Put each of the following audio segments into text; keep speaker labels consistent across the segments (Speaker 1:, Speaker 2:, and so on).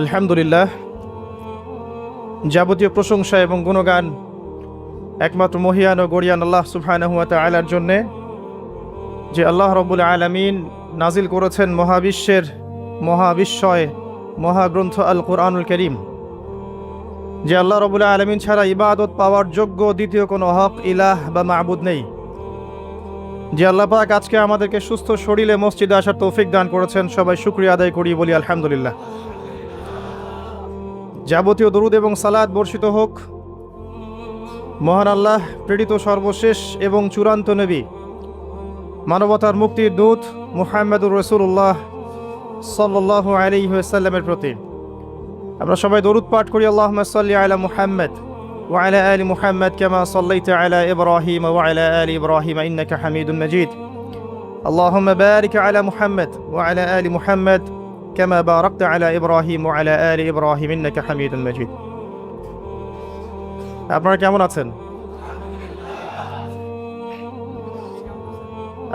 Speaker 1: আলহামদুলিল্লাহ, যাবতীয় প্রশংসা এবং গুণগান একমাত্র মহিয়ান ও গরিয়ান আল্লাহ সুবহানাহু ওয়া তাআলার জন্যে, যে আল্লাহ রাব্বুল আলামিন নাজিল করেছেন মহাবিশ্বের মহাবিস্ময় মহাগ্রন্থ আল কোরআনুল কারীম। যে আল্লাহ রাব্বুল আলামিন ছাড়া ইবাদত পাওয়ার যোগ্য দ্বিতীয় কোনো হক ইলাহ বা মাবুদ নেই। যে আল্লাহ পাক আজকে আমাদেরকে সুস্থ শরীরে মসজিদে আসার তৌফিক দান করেছেন, সবাই শুকরিয়া আদায় করি, বলি আলহামদুলিল্লাহ। যাবতীয় দরুদ এবং সালাত বর্ষিত হোক মহান আল্লাহ প্রেরিত সর্বশেষ এবং চূড়ান্ত নবী, মানবতার মুক্তির দূত মুহাম্মদুর রাসূলুল্লাহ সাল্লাল্লাহু আলাইহি ওয়াসাল্লামের প্রতি। আমরা সবাই দরুদ পাঠ করি, আল্লাহুম্মা সাল্লি আলা মুহাম্মদ ওয়া আলা আলি মুহাম্মদ কামা সাল্লাইতা আলা ইব্রাহিম ওয়া আলা আলি ইব্রাহিম ইন্নাকা হামিদুম মাজিদ। আল্লাহুম্মা বারিক আলা মুহাম্মদ ওয়া আলা আলি মুহাম্মদ কামা বারাকতা আলা ইব্রাহিম ওয়া আলা আলি ইব্রাহিম ইন্নাকা হামিদুম মাজিদ। আপনারা কেমন আছেন?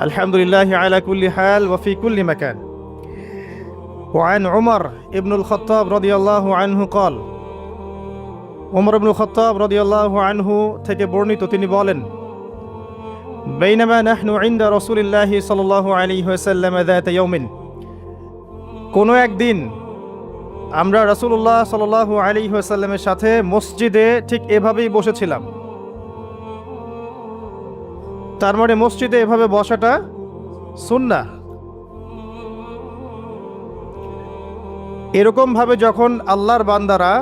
Speaker 1: আলহামদুলিল্লাহ আলা কুল্লি হাল ওয়া ফি কুল্লি মাকান। وعن عمر ابن الخطاب رضي الله عنه قال, উমর ইবনুল খাত্তাব রাদিয়াল্লাহু আনহু থেকে বর্ণিত, তিনি বলেন, বাইনামা নাহনু ইনদা রাসূলিল্লাহি সাল্লাল্লাহু আলাইহি ওয়াসাল্লাম যাতা ইয়াউমিন, কোনো একদিন আমরা রাসূলুল্লাহ সাল্লাল্লাহু আলাইহি ওয়াসাল্লামের সাথে মসজিদে ঠিক এভাবেই বসেছিলাম। তার মানে মসজিদে এভাবে বসাটা সুন্নাহ। এরকমভাবে যখন আল্লাহর বান্দারা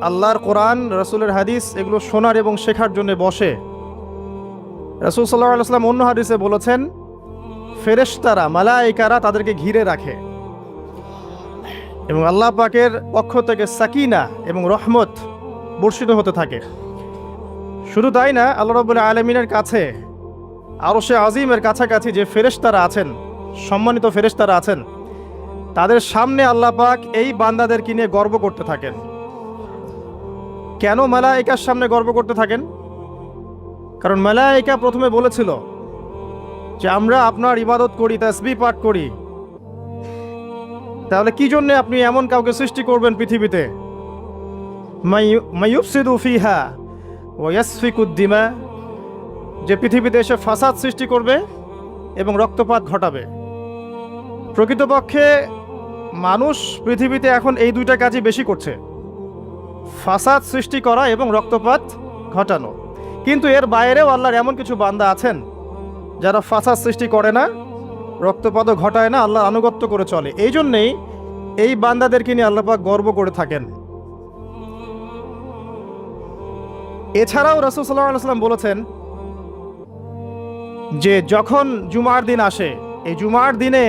Speaker 1: আল্লাহর কোরআন, রাসূলের হাদিস এগুলো শোনার এবং শেখার জন্য বসে, রাসূল সাল্লাল্লাহু আলাইহি ওয়াসাল্লাম অন্য হাদিসে বলেছেন, ফেরেশতারা মালায়েকারা তাদেরকে ঘিরে রাখে এবং আল্লাহ পাকের পক্ষ থেকে সাকিনা এবং রহমত বর্ষিত হতে থাকে। শুধু তাই না, আল্লাহ রাব্বুল আলামিনের কাছে আরশে আজিমের কাছাকাছি যে ফেরেশতারা আছেন, সম্মানিত ফেরেশতারা আছেন, তাদের সামনে আল্লাহ পাক এই বান্দাদেরকে নিয়ে গর্ব করতে থাকেন। কেন মালায়েকার সামনে গর্ব করতে থাকেন? কারণ মালায়েকা প্রথমে বলেছিল যে আমরা আপনার ইবাদত করি, তাসবিহ পাঠ করি, তাহলে কি জন্য আপনি এমন কাউকে সৃষ্টি করবেন পৃথিবীতে, মাইয়ুফসিদু ফিহা ওয়া ইয়াসফিকুদ দিমা, যে পৃথিবীতে এসে ফাসাদ সৃষ্টি করবে এবং রক্তপাত ঘটাবে। প্রকৃতপক্ষে মানুষ পৃথিবীতে এখন এই দুইটা কাজই বেশি করছে, ফাসাদ সৃষ্টি করা এবং রক্তপাত ঘটানো। কিন্তু এর বাইরেও আল্লাহর এমন কিছু বান্দা আছেন যারা ফাসাদ সৃষ্টি করে না, রক্তপাতও ঘটায় না, আল্লাহর আনুগত্য করে চলে। এই জন্যেই এই বান্দাদেরকে নিয়ে আল্লাহ পাক গর্ব করে থাকেন। এছাড়াও রাসূল সাল্লাল্লাহু আলাইহি ওয়াসাল্লাম বলেছেন যে যখন জুমার দিন আসে, এই জুমার দিনে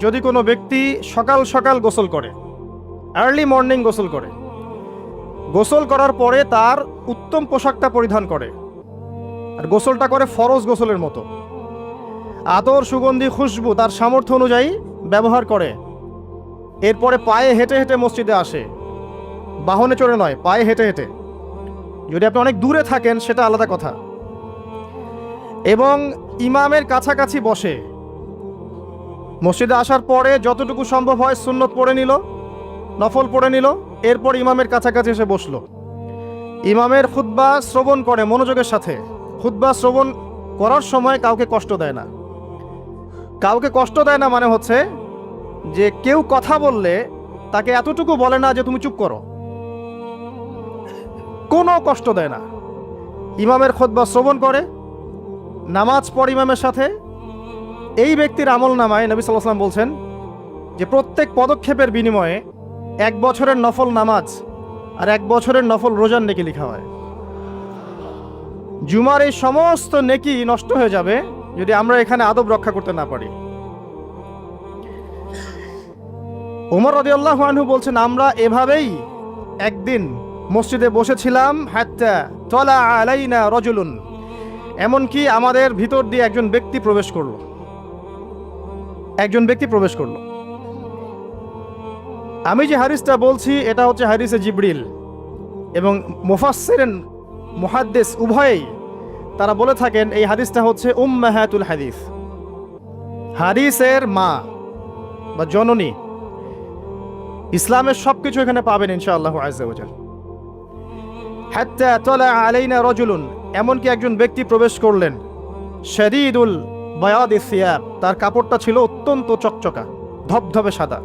Speaker 1: যদি কোনো ব্যক্তি সকাল সকাল গোসল করে, আর্লি মর্নিং গোসল করে, গোসল করার পরে তার উত্তম পোশাকটা পরিধান করে, আর গোসলটা করে ফরজ গোসলের মতো, আতর, সুগন্ধি, খুশবু তার সামর্থ্য অনুযায়ী ব্যবহার করে, এরপরে পায়ে হেঁটে হেঁটে মসজিদে আসে, বাহনে চড়ে নয়, পায়ে হেঁটে হেঁটে। যদি আপনি অনেক দূরে থাকেন সেটা আলাদা কথা। এবং ইমামের কাছাকাছি বসে, মসজিদে আসার পরে যতটুকু সম্ভব হয় সুন্নত পড়ে নিল, নফল পড়ে নিল, এরপর ইমামের কাছাকাছি এসে বসলো, ইমামের খুতবা শ্রবণ করে মনোযোগের সাথে। খুতবা শ্রবণ করার সময় কাউকে কষ্ট দেয় না। কাউকে কষ্ট দেয় না মানে হচ্ছে যে কেউ কথা বললে তাকে এতটুকু বলে না যে তুমি চুপ করো, কোনো কষ্ট দেয় না। ইমামের খুতবা শ্রবণ করে, নামাজ পড়ে ইমামের সাথে। এই ব্যক্তির আমল নামায় নবী সাল্লাল্লাহু আলাইহি ওয়াসাল্লাম বলছেন যে প্রত্যেক পদক্ষেপের বিনিময়ে 1 বছরের নফল নামাজ আর 1 বছরের নফল রোজার নেকি লেখা হয়। জুমার এই সমস্ত নেকি নষ্ট হয়ে যাবে যদি আমরা এখানে আদব রক্ষা করতে না পারি। ওমর রাদিয়াল্লাহু আনহু বলছেন, আমরা এভাবেই একদিন মসজিদে বসেছিলাম, হাত্তা তালা আলাইনা রাজুলুন, এমনকি আমাদের ভিতর দিয়ে একজন ব্যক্তি প্রবেশ করলো। আমি যে হাদিসটা বলছি এটা হচ্ছে হাদিসে জিবরিল, এবং মুফাসসিরিন মুহাদ্দিস উভয়েই তারা বলে থাকেন এই হাদিসটা হচ্ছে উম্মাহাতুল হাদিস, হাদিসের মা বা জননী। ইসলামের সব কিছু এখানে পাবেন ইনশাআল্লাহু আযজা ওয়া জাল। হাত্তা তালা আলাইনা রাজুলুন, এমনকি একজন ব্যক্তি প্রবেশ করলেন, শাদীদুল বায়াদি সিয়াব, তার কাপড়টা ছিল অত্যন্ত চকচকা, ধবধবে সাদা।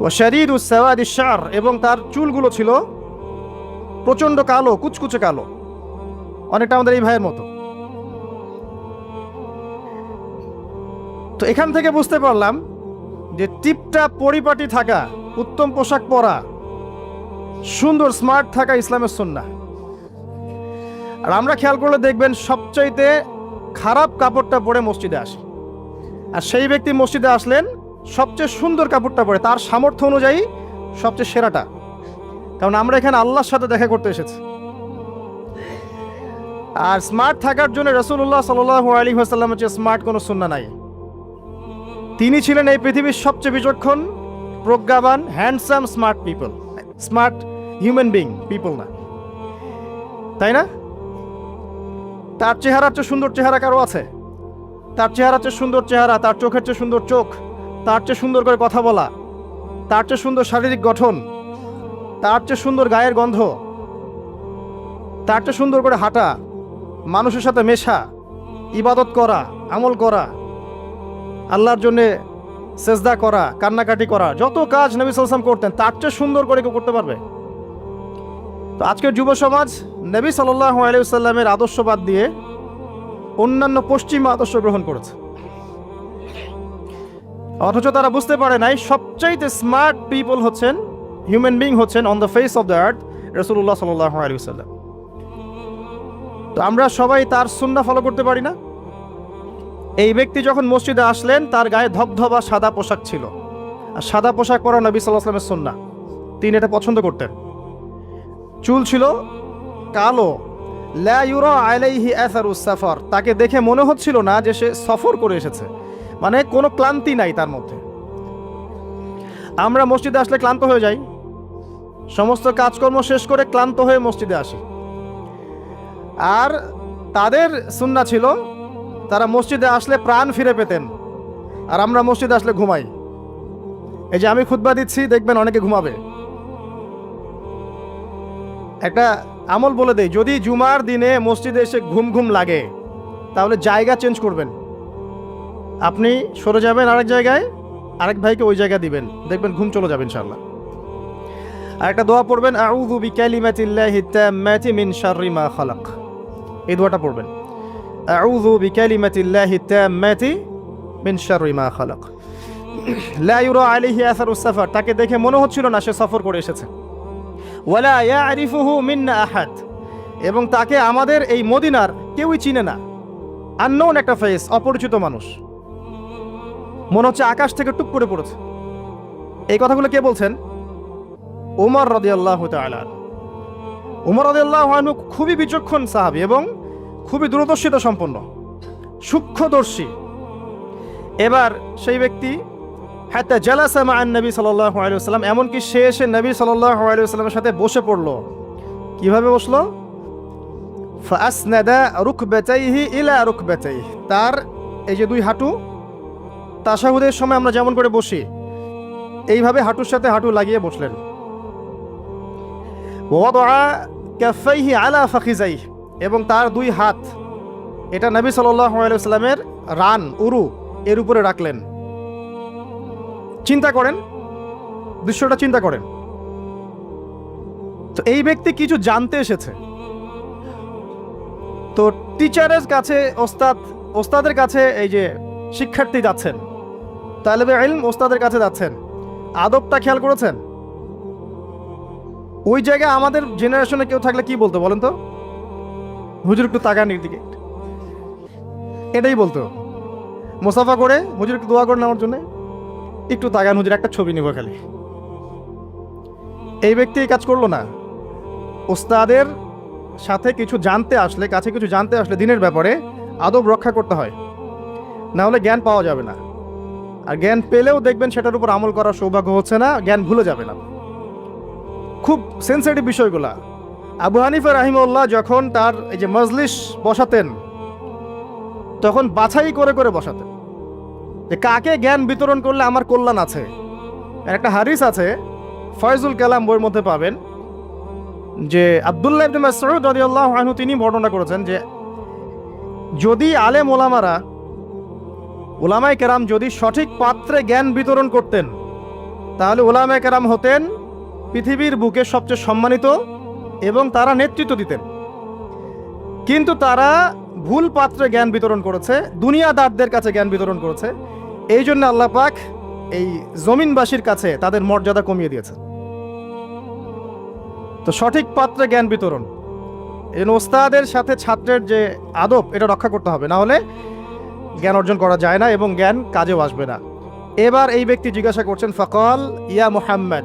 Speaker 1: ওয়া শাদীদুস সাওয়াদি শা'r, এবং তার চুলগুলো ছিল প্রচণ্ড কালো, কুচকুচে কালো, অনেকটা আমাদের এই ভাইয়ের মতো। তো এখান থেকে বুঝতে পারলাম যে টিপটাপ পরিপাটি থাকা, উত্তম পোশাক পরা, সুন্দর স্মার্ট থাকা ইসলামের সুন্নাহ। আর আমরা খেয়াল করলে দেখবেন সবচাইতে খারাপ কাপড়টা পরে মসজিদে আসে, আর সেই ব্যক্তি মসজিদে আসলেন সবচেয়ে সুন্দর কাপড়টা পরে, তার সামর্থ্য অনুযায়ী সবচেয়ে সেরাটা। কারণ আমরা এখানে আল্লাহর সাথে দেখা করতে এসেছি। আর স্মার্ট থাকার জন্য রাসূলুল্লাহ সাল্লাল্লাহু আলাইহি ওয়াসাল্লামের চেয়ে স্মার্ট কোনো সুন্নাহ নাই। তিনি ছিলেন এই পৃথিবীর সবচেয়ে বিচক্ষণ, প্রজ্ঞাবান, handsome, smart people, smart human being people না, তাই না? তার চেহারার চেয়ে সুন্দর চেহারা কারো আছে? তার চেহারার চেয়ে সুন্দর চেহারা, তার চোখের চেয়ে সুন্দর চোখ, তার চেয়ে সুন্দর করে কথা বলা, তার চেয়ে সুন্দর শারীরিক গঠন, তার চেয়ে সুন্দর গায়ের গন্ধ, তার চেয়ে সুন্দর করে হাঁটা, মানুষের সাথে মেশা, ইবাদত করা, আমল করা, আল্লাহর জন্যে সেজদা করা, কান্নাকাটি করা, যত কাজ নবী সাল্লাল্লাহু আলাইহি ওয়াসাল্লাম করতেন তার চেয়ে সুন্দর করে কেউ করতে পারবে? তো আজকের যুব সমাজ নবী সাল্লাল্লাহু আলাইহি ওয়াসাল্লামের আদর্শ বাদ দিয়ে অন্যান্য পশ্চিমা আদর্শ গ্রহণ করেছে, অথচ তারা বুঝতে পারে নাই সবচাইতে স্মার্ট পিপল হচ্ছেন, হিউম্যান বিং হচ্ছেন on the face of the earth রাসূলুল্লাহ সাল্লাল্লাহু আলাইহি ওয়াসাল্লাম। তো আমরা সবাই তার সুন্নাহ ফলো করতে পারি না? এই ব্যক্তি যখন মসজিদে আসলেন তার গায়ে ধবধবা সাদা পোশাক ছিল, আর সাদা পোশাক পরা নবী সাল্লাল্লাহু আলাইহি ওয়াসাল্লামের সুন্নাহ, তিনি এটা পছন্দ করতেন। চুল ছিল কালো, লা ইউরা আলাইহি আসারুস সাফার, তাকে দেখে মনে হচ্ছিল না যে সে সফর করে এসেছে, মানে কোনো ক্লান্তি নাই তার মধ্যে। আমরা মসজিদে আসলে ক্লান্ত হয়ে যাই, সমস্ত কাজকর্ম শেষ করে ক্লান্ত হয়ে মসজিদে আসি। আর তাদের সুন্নাহ ছিল তারা মসজিদে আসলে প্রাণ ফিরে পেতেন, আর আমরা মসজিদে আসলে ঘুমাই। এই যে আমি খুতবা দিচ্ছি, দেখবেন অনেকে ঘুমাবে। একটা আমল বলে দেই, যদি জুমার দিনে মসজিদে এসে ঘুম ঘুম লাগে তাহলে জায়গা চেঞ্জ করবেন, আপনি সরে যাবেন আরেক জায়গায়, আরেক ভাইকে ওই জায়গা দিবেন, দেখবেন ঘুম চলে যাবে ইনশাআল্লাহ। আর একটা দোয়া পড়বেন, আউযু বিকালিমাতিল্লাহি তাম্মাতি মিন শাররি মা খালাক, এই দোয়াটা পড়বেন, আউযু বিকালিমাতিল্লাহি তাম্মাতি মিন শাররি মা খালাক। লা ইউরা আলাইহি আসারুস সাফার, তাকে দেখে মনে হচ্ছিল না সে সফর করে এসেছে। ওয়ালা ইয়ারিফুহু মিন্না আহাদ, এবং তাকে আমাদের এই মদিনার কেউই চিনে না, আননোন একটা ফেস, অপরিচিত মানুষ, মনে হচ্ছে আকাশ থেকে টুপ করে পড়েছে। এই কথাগুলো কে বলছেন? ওমর রাদিয়াল্লাহু তাআলা। ওমর রাদিয়াল্লাহু আনহু খুবই বিচক্ষণ সাহাবী এবং খুবই দূরদর্শিতা সম্পন্ন, সূক্ষ্মদর্শী। এবার সেই ব্যক্তি হাত্তা জালাসা মা'আন নবী সাল্লাল্লাহু আলাইহি ওয়াসাল্লাম, এমনকি সে এসে নবী সাল্লাল্লাহু আলাইহি ওয়াসাল্লামের সাথে বসে পড়লো। কিভাবে বসলো? ফাআসনাদা রুকবাতাইহি ইলা রুকবাতাইহি, তার এই যে দুই হাঁটু, তাশাহুদের সময় আমরা যেমন করে বসি এইভাবে হাঁটুর সাথে হাঁটু লাগিয়ে বসলেন। ওয়াদা কাফাইহি আলা ফাখিজাইহি, এবং তার দুই হাত এটা নবী সাল্লাল্লাহু আলাইহি ওয়াসাল্লামের রান, উরু, এর উপরে রাখলেন। চিন্তা করেন, দৃশ্যটা চিন্তা করেন। তো এই ব্যক্তি কিছু জানতে এসেছে। তো টিচারের কাছে ওস্তাদের কাছে এই যে শিক্ষার্থী যাচ্ছেন, তালেবে ইলম ওস্তাদের কাছে যাচ্ছেন, আদবটা খেয়াল করেছেন? ওই জায়গায় আমাদের জেনারেশনে কেউ থাকলে কি বলতো বলেন তো? হুজুর একটু তাকান এদিকে, এটাই বলতো। মুসাফা করে, হুজুর একটু দোয়া করেন আমার জন্য, একটু তাকান হুজুর, একটা ছবি নিব খালি। এই ব্যক্তি এই কাজ করলো না। ওস্তাদের সাথে কিছু জানতে আসলে, কাছে কিছু জানতে আসলে দিনের ব্যাপারে আদব রক্ষা করতে হয়, না হলে জ্ঞান পাওয়া যাবে না। আর জ্ঞান পেলেও দেখবেন সেটার উপর আমল করার সৌভাগ্য হচ্ছে না, জ্ঞান ভুলে যাবে না। খুব সেন্সিটিভ বিষয়গুলা। আবু হানিফা রাহিমাহুল্লাহ যখন তার এই যে মজলিস বসাতেন, তখন বাছাই করে করে বসাতেন যে কাকে জ্ঞান বিতরণ করলে আমার কল্যাণ আছে, একটা হাদিস আছে, ফয়জুল কালাম বইয়ের মধ্যে পাবেন, যে আব্দুল্লাহ ইবনে মাসউদ রাদিয়াল্লাহু আনহু তিনি বর্ণনা করেছেন যে যদি আলেম ওলামারা, ওলামায়ে কেরাম যদি সঠিক পাত্রে জ্ঞান বিতরণ করতেন, তাহলে ওলামায়ে কেরাম হতেন পৃথিবীর বুকে সবচেয়ে সম্মানিত এবং তারা নেতৃত্ব দিতেন। কিন্তু তারা ভুল পাত্রে জ্ঞান বিতরণ করেছে, দুনিয়াদারদের কাছে জ্ঞান বিতরণ করেছে। এই জন্য আল্লাহ পাক এই জমিনবাসীর কাছে তাদের মর্যাদা কমিয়ে দিয়েছে। তো সঠিক পাত্রে জ্ঞান বিতরণ, এই ওস্তাদের সাথে ছাত্রের যে আদব, এটা রক্ষা করতে হবে, না হলে জ্ঞান অর্জন করা যায় না এবং জ্ঞান কাজেও আসবে না। এবার এই ব্যক্তি জিজ্ঞাসা করছেন, ফাকাল ইয়া মুহাম্মদ,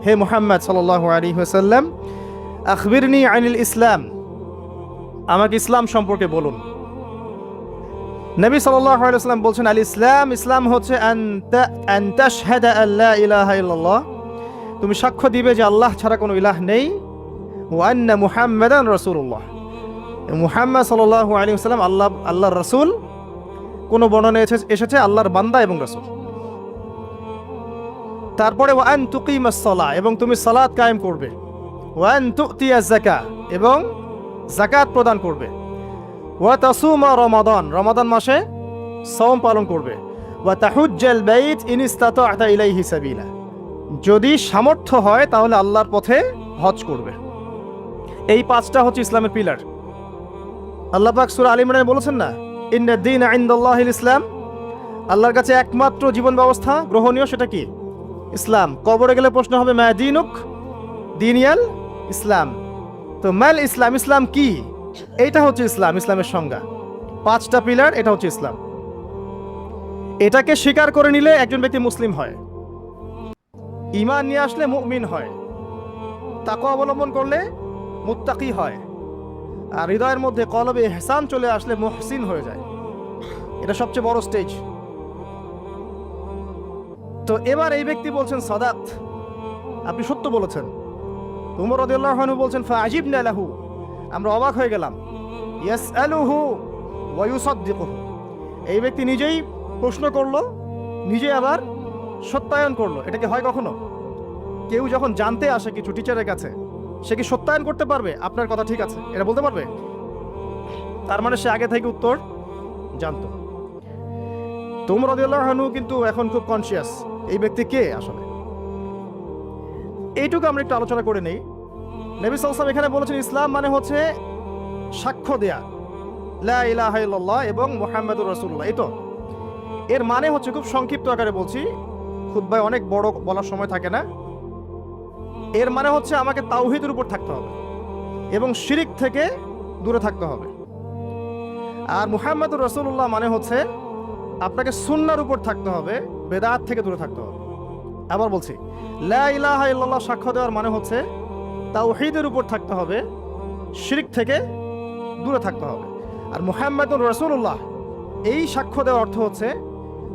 Speaker 1: হে মুহাম্মদ সাল্লাল্লাহু আলাইহি ওয়াসাল্লাম, আখবিরনি আনিল ইসলাম, আমাকে ইসলাম সম্পর্কে বলুন। নবী সাল্লাল্লাহু আলাইহি ওয়াসাল্লাম বলছেন, আল ইসলাম, ইসলাম হচ্ছে আন তাশহাদা আল্লা ইলাহা ইল্লাল্লাহ, তুমি সাক্ষ্য দিবে যে আল্লাহ ছাড়া কোনো ইলাহ নেই, ওয়া আন্না মুহাম্মাদান রাসূলুল্লাহ, মুহাম্মদ সাল্লাল্লাহু আলাইহি ওয়াসাল্লাম আল্লাহর রাসূল। কোনো বর্ণনায় এসেছে আল্লাহর বান্দা এবং রাসূল। তারপরে ওয়া আন তুকিমাস সালাহ, এবং তুমি সালাত কায়েম করবে, ওয়া আন তুতিয়াজ যাকাত, এবং যাকাত প্রদান করবে, ওয়া তাসুমা রমাদান, রমাদান মাসে সওম পালন করবে, ওয়া তাহুজ্জাল বাইত ইন ইসতাতা'তা ইলাইহি সাবিলা, যদি সামর্থ্য হয় তাহলে আল্লাহর পথে হজ করবে। এই পাঁচটা হচ্ছে ইসলামের পিলার। আল্লাহ পাক সূরা আলে ইমরানে বলেছেন না, ইন্না দ্বীনা ইনদাল্লাহিল ইসলাম, আল্লাহর কাছে একমাত্র জীবন ব্যবস্থা গ্রহণীয় সেটা কি? ইসলাম। কবরে গেলে প্রশ্ন হবে মা দীনুক, দীনিয়াল ইসলাম। তো মাল ইসলাম, ইসলাম কি? এইটা হচ্ছে ইসলাম, ইসলামের সংজ্ঞা। পাঁচটা পিলার, এটা হচ্ছে ইসলাম। এটাকে স্বীকার করে নিলে একজন ব্যক্তি মুসলিম হয়, ঈমান নিয়ে আসলে মুমিন হয়, তাকওয়া অবলম্বন করলে মুত্তাকি হয়, আর হৃদয়ের মধ্যে কলবে ইহসান চলে আসলে মুহসিন হয়ে যায়। এটা সবচেয়ে বড় স্টেজ। তো এবার এই ব্যক্তি বলছেন সাদাত, আপনি সত্য বলেছেন। উমর রাদিয়াল্লাহু আনহু বলছেন ফাআজিবনা লাহু, আমরা অবাক হয়ে গেলাম। ইয়াসআলুহু ওয়া ইউসাদ্দিকুহু, এই ব্যক্তি নিজেই প্রশ্ন করলো, নিজে আবার সত্যায়ন করলো। এটা কি হয় কখনো? কেউ যখন জানতে আসে কিছু টিচারের কাছে, সে কি সত্যায়ন করতে পারবে আপনার কথা ঠিক আছে এটা বলতে পারবে? তার মানে সে আগে থেকে উত্তর জানতো। তো উমর রাদিয়াল্লাহু আনহু কিন্তু এখন খুব কনসিয়াস এই ব্যক্তি কে আসলে। এইটুকু আমরা একটু আলোচনা করে নেই। নবী সাল্লাল্লাহু আলাইহি ওয়াসাল্লাম এখানে বলেছেন ইসলাম মানে হচ্ছে সাক্ষ্য দেয়া লা ইলাহা ইল্লাল্লাহ এবং মুহাম্মাদুর রাসূলুল্লাহ। এই তো এর মানে হচ্ছে, খুব সংক্ষিপ্ত আকারে বলছি, খুতবায় অনেক বড় বলার সময় থাকে না। এর মানে হচ্ছে আমাকে তাওহীদের উপর থাকতে হবে এবং শিরিক থেকে দূরে থাকতে হবে। আর মুহাম্মাদুর রাসূলুল্লাহ মানে হচ্ছে আপনাকে সুন্নাহর উপর থাকতে হবে, বেদাত থেকে দূরে থাকতে হবে। আবার বলছি, লা ইলাহা ইল্লাল্লাহ সাক্ষ্য দেওয়ার মানে হচ্ছে তাওহীদের উপর থাকতে হবে, শিরক থেকে দূরে থাকতে হবে। আর মুহাম্মাদুর রাসূলুল্লাহ, এই সাক্ষ্য দেওয়ার অর্থ হচ্ছে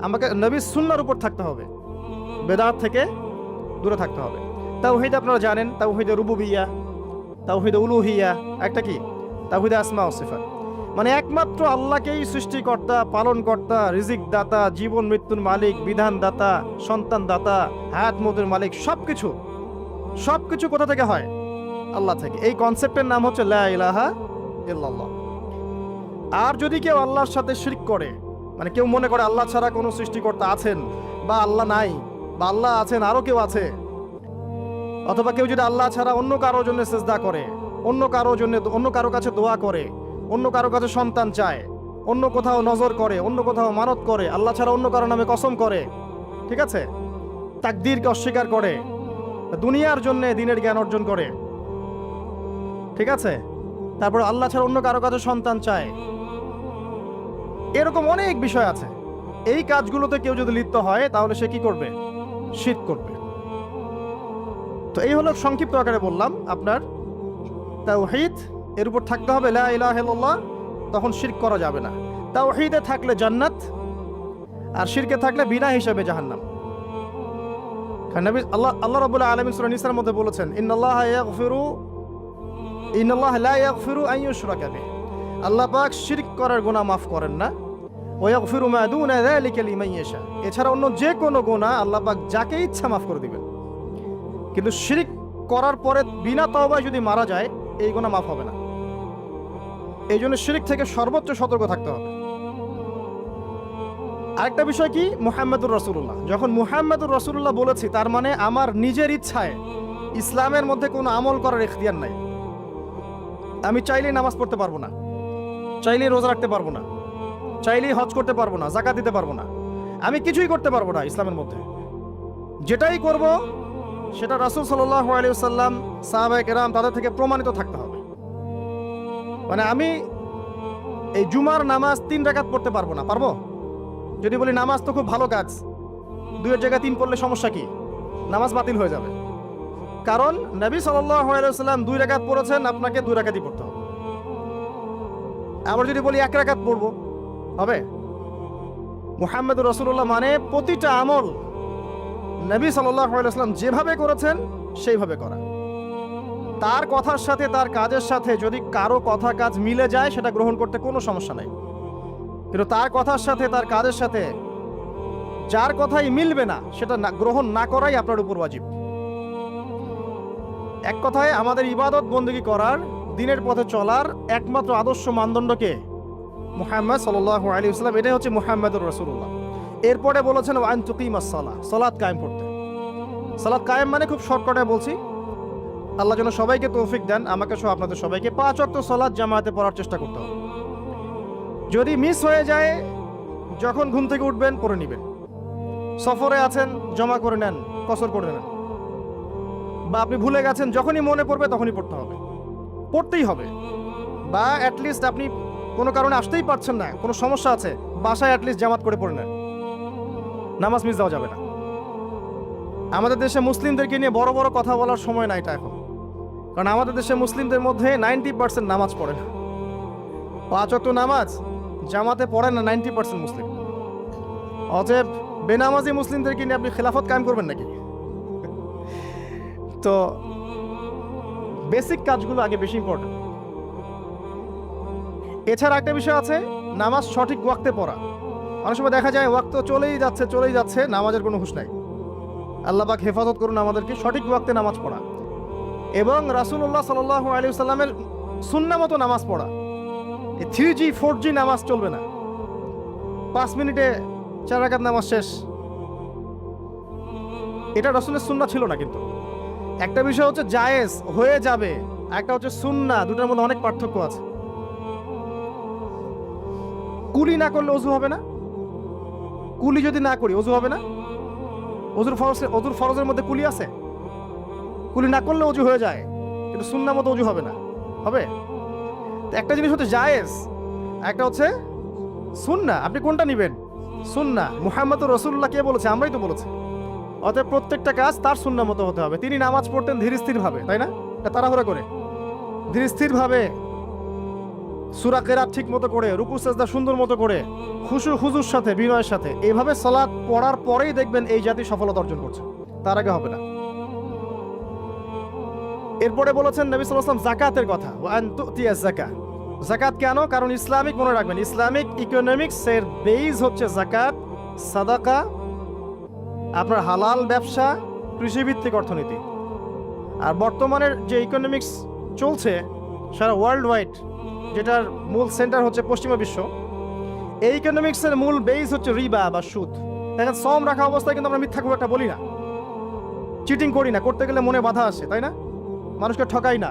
Speaker 1: আমাকে নবীর সুন্নাহর উপর থাকতে হবে, বেদাত থেকে দূরে থাকতে হবে। তাওহীদ আপনারা জানেন, তাওহীদে রুবুবিয়্যা, তাওহীদে উলুহিয়্যা, একটা কি তাওহীদে আসমা ও সিফাত, মানে একমাত্র আল্লাহকেই সৃষ্টিকর্তা, পালনকর্তা, রিজিক দাতা, জীবন মৃত্যুর মালিক, বিধান দাতা, সন্তান দাতা, হায়াত মউতের মালিক, সবকিছু কোথা থেকে হয়? আল্লাহ থেকে। এই কনসেপ্টের নাম হচ্ছে লা ইলাহা ইল্লাল্লাহ। আর যদি কেউ আল্লাহর সাথে শিরক করে, মানে কেউ মনে করে আল্লাহ ছাড়া কোনো সৃষ্টিকর্তা আছেন বা আল্লাহ নাই, বা আল্লাহ আছেন আরো কেউ আছে, অথবা কেউ যদি আল্লাহ ছাড়া অন্য কারোর জন্য সিজদা করে, অন্য কারো কাছে দোয়া করে, অন্য কারো কাছে সন্তান চায়, অন্য কোথাও নজর করে, অন্য কোথাও মানত করে, আল্লাহ ছাড়া অন্য কারো নামে কসম করে, ঠিক আছে, তাকদীরকে অস্বীকার করে, দুনিয়ার জন্য দ্বীনের জ্ঞান অর্জন করে, ঠিক আছে, তারপর আল্লাহ ছাড়া অন্য কারো কাছে সন্তান চায়, এরকম অনেক বিষয় আছে। এই কাজগুলোতে কেউ যদি লিপ্ত হয় তাহলে সে কি করবে? শিরক করবে। তো এই হলো সংক্ষিপ্ত আকারে বললাম আপনার তাওহীদ এর উপর থাকতে হবে, লা ইলাহা ইল্লাল্লাহ, তখন শিরক করা যাবে না। তাওহীদে থাকলে জান্নাত, আর শিরকে থাকলে বিনা হিসাবে জাহান্নাম। কারণ আল্লাহ রাব্বুল আলামিন সূরা নিসার মধ্যে বলেছেন, ইন্নাল্লাহা লা ইয়াগফিরু আন ইউশরাকা বিহি, আল্লাহ পাক শিরক করার গুনাহ মাফ করেন না, ওয়াগফিরু মা দুনা যালিকা লিমান ইয়াশা। এছাড়া অন্য যে কোনো গুনাহ আল্লাহ পাক যাকে ইচ্ছা মাফ করে দিবেন। কিন্তু শিরক করার পরে বিনা তওবায় যদি মারা যায়, এই গুনাহ মাফ হবে না। এই জন্য শিরক থেকে সর্বোচ্চ সতর্ক থাকতে হবে। আরেকটা বিষয় কি, মুহাম্মাদুর রাসূলুল্লাহ। যখন মুহাম্মাদুর রাসূলুল্লাহ বলেছি, তার মানে আমার নিজের ইচ্ছায় ইসলামের মধ্যে কোনো আমল করার ইখতিয়ার নাই। আমি চাইলেই নামাজ পড়তে পারবো না, চাইলেই রোজা রাখতে পারবো না, চাইলেই হজ করতে পারবো না, যাকাত দিতে পারবো না, আমি কিছুই করতে পারবো না ইসলামের মধ্যে। যেটাই করব সেটা রাসূল সাল্লাল্লাহু আলাইহি ওয়াসাল্লাম, সাহাবায়ে কেরাম তাদের থেকে প্রমাণিত থাকতে হবে। মানে আমি এই জুমার নামাজ 3 রাকাত পড়তে পারবো না, পারবো? যদি বলি নামাজ তো খুব ভালো কাজ, 2-এর জায়গায় 3 পড়লে সমস্যা কি? নামাজ বাতিল হয়ে যাবে। কারণ নবী সাল্লাল্লাহু আলাইহি ওয়াসাল্লাম 2 রাকাত পড়েছেন, আপনাকে 2 রাকাতই পড়তে হবে। আবার যদি বলি 1 রাকাত পড়বো, হবে? মুহাম্মদুর রাসূলুল্লাহ মানে প্রতিটা আমল নবী সাল্লাল্লাহু আলাইহি ওয়াসাল্লাম যেভাবে করেছেন সেইভাবে করা। তার কথার সাথে তার কাজের সাথে যদি কারো কথা কাজ মিলে যায়, সেটা গ্রহণ করতে কোনো সমস্যা নাই। কিন্তু তার কথার সাথে তার কাজের সাথে যার কথাই মিলবে না, সেটা গ্রহণ না করাই আপনার উপর ওয়াজিব। এক কথায় আমাদের ইবাদত বন্দেগী করার, দিনের পথে চলার একমাত্র আদর্শ মানদণ্ডকে মুহাম্মদ সাল্লাল্লাহু আলাইহি ওয়াসাল্লাম, এটাই হচ্ছে মুহাম্মদুর রাসূলুল্লাহ। এরপরে বলেছেন ওয়া আন তুকিমাস সালাহ, সালাত কায়েম করতে। সালাত কায়েম মানে খুব শর্টকাটে বলছি, আল্লাহ যেন সবাইকে তৌফিক দেন, আমাকে সহ আপনাদের সবাইকে 5 ওয়াক্ত সালাত জামাতে পড়ার চেষ্টা করতে হবে। যদি মিস হয়ে যায়, যখন ঘুম থেকে উঠবেন পড়ে নেবেন। সফরে আছেন, জমা করে নেন, কসর করে নেন। বা আপনি ভুলে গেছেন, যখনই মনে পড়বে তখনই পড়তে হবে, পড়তেই হবে। বা অ্যাটলিস্ট আপনি কোনো কারণে আসতেই পারছেন না, কোনো সমস্যা আছে, বাসায় অ্যাটলিস্ট জামাত করে পড়ে নেন, নামাজ মিস দেওয়া যাবে না। আমাদের দেশে মুসলিমদেরকে নিয়ে বড় বড় কথা বলার সময় না এটা এখন, কারণ আমাদের দেশে মুসলিমদের মধ্যে 90% নামাজ পড়ে না। 5 ওয়াক্ত নামাজ জামাতে পড়ে না 90% মুসলিম। অতএব বেনামাজি মুসলিমদেরকে নিয়ে আপনি খেলাফত কায়েম করবেন নাকি? তো বেসিক কাজগুলো আগে বেশি ইম্পর্টেন্ট। এছাড়া একটা বিষয় আছে, নামাজ সঠিক ওয়াক্তে পড়া। অনেক সময় দেখা যায় ওয়াক্ত চলেই যাচ্ছে, নামাজের কোনো হুঁশ নাই। আল্লাহ পাক হেফাজত করুন আমাদেরকে, সঠিক ওয়াক্তে নামাজ পড়া এবং রাসূলুল্লাহ সাল্লাল্লাহু আলাইহি ওয়াসাল্লামের সুন্নাহ মতো নামাজ পড়া। এই 3G 4G নামাজ চলবে না। 5 মিনিটে 4 রাকাত নামাজ শেষ, এটা রাসূলের সুন্নাহ ছিল না। কিন্তু একটা বিষয় হচ্ছে জায়েজ হয়ে যাবে, একটা হচ্ছে সুন্নাহ, দুটার মধ্যে অনেক পার্থক্য আছে। কুলি না করলে ওযু হবে না, কুলি যদি না করি ওযু হবে না। ওযুর ফরজের মধ্যে কুলি আছে, কুলি না করলে ওযু হয়ে যায়, কিন্তু সুন্নাহ মতো ওযু হবে না, হবে? একটা জিনিস হচ্ছে জায়েজ, একটা হচ্ছে সুন্নাহ। আপনি কোনটা নেবেন? সুন্নাহ। মুহাম্মদুর রাসূলুল্লাহ কে বলেছে? আমরাই তো বলেছি। অতএব প্রত্যেকটা কাজ তার সুন্নাহ মতো হতে হবে। তিনি নামাজ পড়তেন ধীর স্থির ভাবে, তাই না? তাড়াহুড়া করে, ধীর স্থির ভাবে, সূরা কিরাত ঠিক মতো করে, রুকু সিজদা সুন্দর মতো করে, খুশু হুজুর সাথে, বিনয়ের সাথে, এইভাবে সালাত পড়ার পরেই দেখবেন এই জাতি সফলতা অর্জন করছে, তার আগে হবে না। এরপরে বলেছেন নবী সাল্লাল্লাহু আলাইহি ওয়াসাল্লাম যাকাতের কথা, ওয়া আন তুতিয়াজ যাকাত। যাকাত কেন? কারণ ইসলামিক, মনে রাখবেন, ইসলামিক ইকোনমিক্স এর বেস হচ্ছে যাকাত, সাদাকা, আপনার হালাল ব্যবসা, কৃষিভিত্তিক অর্থনীতি। আর বর্তমানের যে ইকোনমিক্স চলছে সারা ওয়ার্ল্ড ওয়াইড, যেটার মূল সেন্টার হচ্ছে পশ্চিমা বিশ্ব, এই ইকোনমিক্সের মূল বেস হচ্ছে রিবা বা সুদ। দেখেন, শ্রম রাখা অবস্থায় কিন্তু আমরা মিথ্যা খুব একটা বলি না, চিটিং করি না, করতে গেলে মনে বাধা আসে, তাই না? মানুষকে ঠকাই না।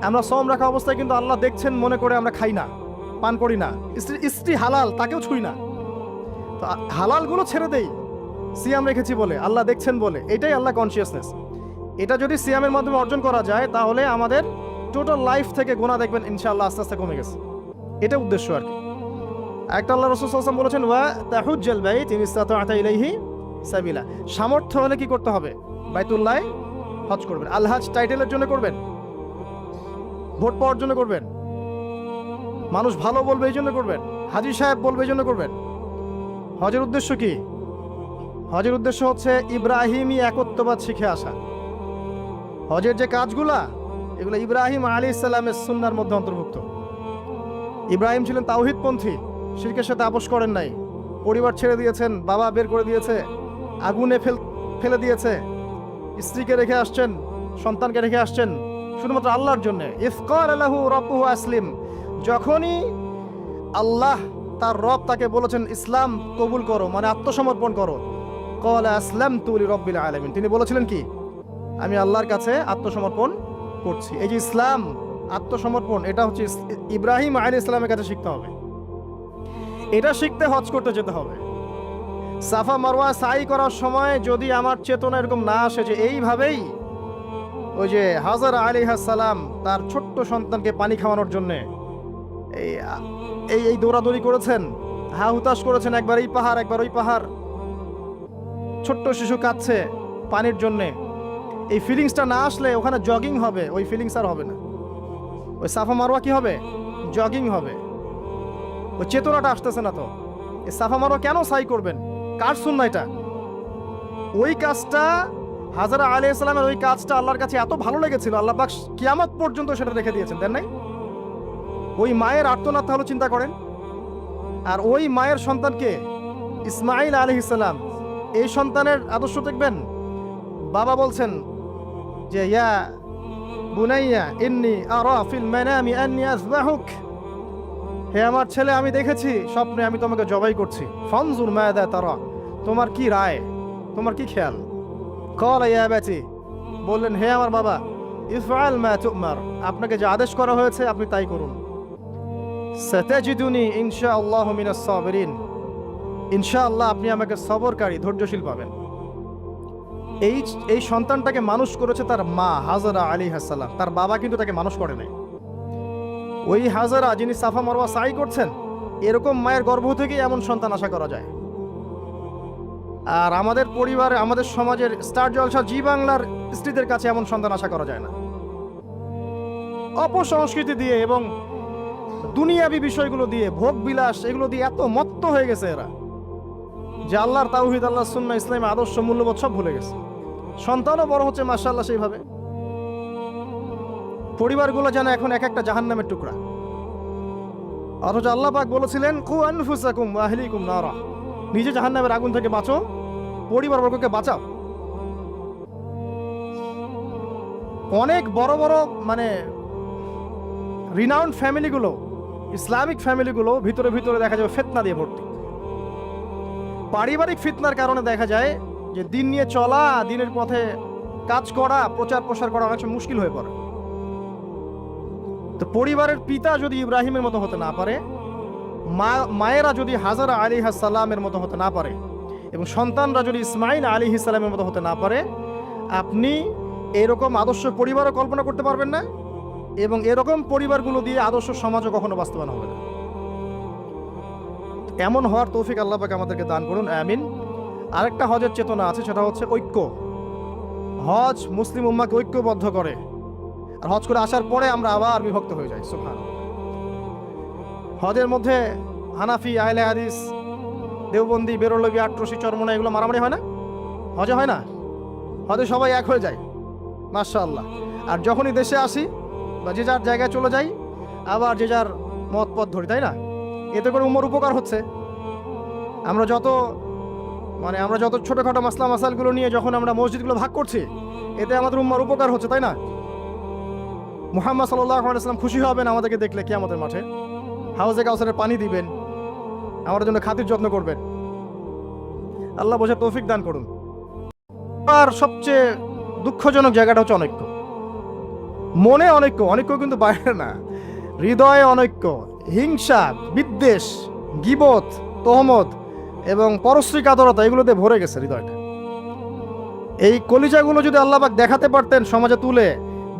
Speaker 1: আমরা শ্রম রাখা অবস্থায় কিন্তু আল্লাহ দেখছেন মনে করে আমরা খাই না, পান করি না, স্ত্রী হালাল তাকেও ছুঁই না। তো হালালগুলো ছেড়ে দেই সিয়াম রেখেছি বলে, আল্লাহ দেখছেন বলে, এটাই আল্লাহ কনসিয়াসনেস। এটা যদি সিয়ামের মাধ্যমে অর্জন করা যায়, তাহলে আমাদের টোটাল লাইফ থেকে গুনাহ দেখবেন ইনশাআল্লাহ আস্তে আস্তে কমে গেছে। এটা উদ্দেশ্য আর কি। একটা আল্লাহ রাসূল সাল্লাল্লাহু আলাইহি ওয়াসাল্লাম বলেছেন, ওয়া তাহুজ্জাল বাইত ইন ইসতাতা ইলাইহি সাবিলা। সামর্থ্য হলে কি করতে হবে? বাইতুল্লাহ হজ করবেন। আল হজ টাইটেলের জন্য করবেন? ভোট পাওয়ার জন্য করবেন? মানুষ ভালো বলবে এই জন্য করবেন? হাজী সাহেব বলবে এই জন্য করবেন? হজের উদ্দেশ্য কি? হজের উদ্দেশ্য হচ্ছে ইব্রাহিমী একত্ববাদ শিখে আসা। হজের যে কাজগুলা, এগুলো ইব্রাহিম আলাইহিস সালামের সুন্নাহর মধ্যে অন্তর্ভুক্ত। ইব্রাহিম ছিলেন তাওহীদপন্থী, শিরকের সাথে আপোষ করেন নাই, পরিবার ছেড়ে দিয়েছেন, বাবা বের করে দিয়েছে, আগুনে ফেলে দিয়েছে, স্ত্রীকে রেখে আসছেন, সন্তানকে রেখে আসছেন শুধুমাত্র আল্লাহর জন্য। ইফকার আলাহু রব্বুহু আসলিম, যখনই আল্লাহ তার রব তাকে বলেছেন ইসলাম কবুল করো, মানে আত্মসমর্পণ করো, ক্বালা আসলামতু লিরাব্বিল আলামিন, তিনি বলেছিলেন কি, আমি আল্লাহর কাছে আত্মসমর্পণ করছি। এই যে ইসলাম, আত্মসমর্পণ, এটা হচ্ছে ইব্রাহিম আলাইহিস সালামের কাছে শিখতে হবে। এটা শিখতে হজ করতে যেতে হবে। সাফা মারওয়া সাই করার সময় যদি আমার চেতনা এরকম না আসে যে এইভাবেই ওই যে হাজারা আলাইহিস সালাম তার ছোট্ট সন্তানকে পানি খাওয়ানোর জন্য এই দৌড়াদৌড়ি করেছেন, হা হুতাশ করেছেন, একবার এই পাহাড় একবার ওই পাহাড়, ছোট্ট শিশু কাঁদছে পানির জন্যে, এই ফিলিংসটা না আসলে ওখানে জগিং হবে, ওই ফিলিংস আর হবে না। ওই সাফা মারওয়া কি হবে, জগিং হবে। ওই চেতনাটা আসতেছে না। তো এই সাফা মারওয়া কেন সাই করবেন, কার সুন্নাহ এটা? ওই কাজটা হাজারা আলাইহিস সালামের, ওই কাজটা আল্লাহর কাছে এত ভালো লেগেছিল, আল্লাহ পাক কিয়ামত পর্যন্ত সেটা রেখে দিয়েছেন, দেন নাই? ওই মায়ের আর্তনাদ তাহলে চিন্তা করেন। আর ওই মায়ের সন্তানকে ইসমাঈল আলাইহিস সালাম, এই সন্তানের আদর্শ দেখবেন। বাবা বলছেন যে ইয়া বুনাইয়া ইন্নী আরা ফিল মানামি আন্নী আযবাহুক, হে আমার ছেলে, আমি দেখেছি স্বপ্নে আমি তোমাকে জবাই করছি, ফানজুর মাযা তারা, তোমার কি রায়, তোমার কি খেয়াল? ক্বালা ইয়া আবাতি, বললেন হে আমার বাবা, ইফআল মা তুমার, আপনাকে যে আদেশ করা হয়েছে আপনি তাই করুন। সাতাজিদুনি ইনশাআল্লাহু মিনাস সাবিরিন, ইনশাআল্লাহ আপনি আমাকে সবরকারী, ধৈর্যশীল পাবেন। এই সন্তানটাকে মানুষ করেছে তার মা হাজারা আলাইহিস সালাম, তার বাবা কিন্তু তাকে মানুষ করে নাই। ওই হাজারা যিনি সাফা মারওয়া সাই করছেন, এরকম মায়ের গর্ভ থেকেই এমন সন্তান আশা করা যায়। আর আমাদের পরিবারে, আমাদের সমাজের স্টার জলসা জি বাংলার স্ত্রীদের কাছে এমন সন্তান আশা করা যায় না। অপসংস্কৃতি দিয়ে এবং দুনিয়াবি বিষয়গুলো দিয়ে, ভোগ বিলাস, এগুলো দিয়ে এত মত্ত হয়ে গেছে এরা যে আল্লাহর তাওহীদ, আল্লাহর সুন্নাহ, ইসলামের আদর্শ, মূল্যবোধ সব ভুলে গেছে। সন্তানও বড় হচ্ছে মাশাআল্লাহ সেইভাবে। পরিবারগুলো যেন এখন এক একটা জাহান্নামের টুকরা। অথচ আল্লাহ পাক বলেছিলেন কু আনফুসাকুম ওয়া আহলিকুম নারা, নিজে জাহান্নামের আগুন থেকে বাঁচো, পরিবারবর্গকে বাঁচাও। অনেক বড় বড় মানে রিনাউন্ড ফ্যামিলিগুলো, ইসলামিক ফ্যামিলিগুলো ভিতরে ভিতরে দেখা যাবে ফিতনা দিয়ে ভর্তি। পারিবারিক ফিতনার কারণে দেখা যায় যে দিন নিয়ে চলা, দিনের পথে কাজ করা, প্রচার প্রসার করা অনেক সময় মুশকিল হয়ে পড়ে। তো পরিবারের পিতা যদি ইব্রাহিমের মতো হতে না পারে, মায়েরা যদি হাজারা আলাইহিস সালামের মতো হতে না পারে, এবং সন্তানরা যদি ইসমাঈল আলাইহিস সালামের মতো হতে না পারে, আপনি এরকম আদর্শ পরিবারও কল্পনা করতে পারবেন না, এবং এরকম পরিবারগুলো দিয়ে আদর্শ সমাজও কখনো বাস্তবায়ন হবে না। এমন হওয়ার তৌফিক আল্লাহ পাক আমাদেরকে দান করুন, আমিন। আরেকটা হজের চেতনা আছে, সেটা হচ্ছে ঐক্য। হজ মুসলিম উম্মাহকে ঐক্যবদ্ধ করে, আর হজ করে আসার পরে আমরা আবার বিভক্ত হয়ে যাই। সুবহানাল্লাহ। হজের মধ্যে হানাফি, আহলে হাদিস, দেওবন্দি, বেরলভী, আট্রসি, চরমনা, এগুলো মারামারি হয় না? হজে হয় না? হজে সবাই এক হয়ে যায়, মাশাআল্লাহ। আর যখনই দেশে আসি বা যে যার জায়গায় চলে যাই, আবার যে যার মত পথ ধরি, তাই না? এতে করে উম্মার উপকার হচ্ছে। আমরা যত ছোটোখাটো মাসলা মাসালগুলো নিয়ে যখন আমরা মসজিদগুলো ভাগ করছি, এতে আমাদের উম্মার উপকার হচ্ছে, তাই না? মুহাম্মদ সাল্লাল্লাহু আলাইহি ওয়াসাল্লাম খুশি হবেন আমাদেরকে দেখলে, কিয়ামতের মাঠে হাউজে কাউসারের পানি দিবেন, আমাদের জন্য খাতির যত্ন করবেন। আল্লাহ বোঝার তৌফিক দান করুন। আর সবচেয়ে দুঃখজনক জায়গাটা হচ্ছে অনৈক্য। মনে অনৈক্য কিন্তু বাইরে না, হৃদয়ে অনৈক্য, হিংসা, বিদ্বেষ, গীবত, তহমত এবং পরশ্রী কাতরতা, এগুলোতে ভরে গেছে হৃদয়টা। এই কলিজাগুলো যদি আল্লাহ পাক দেখাতে পারতেন সমাজে তুলে,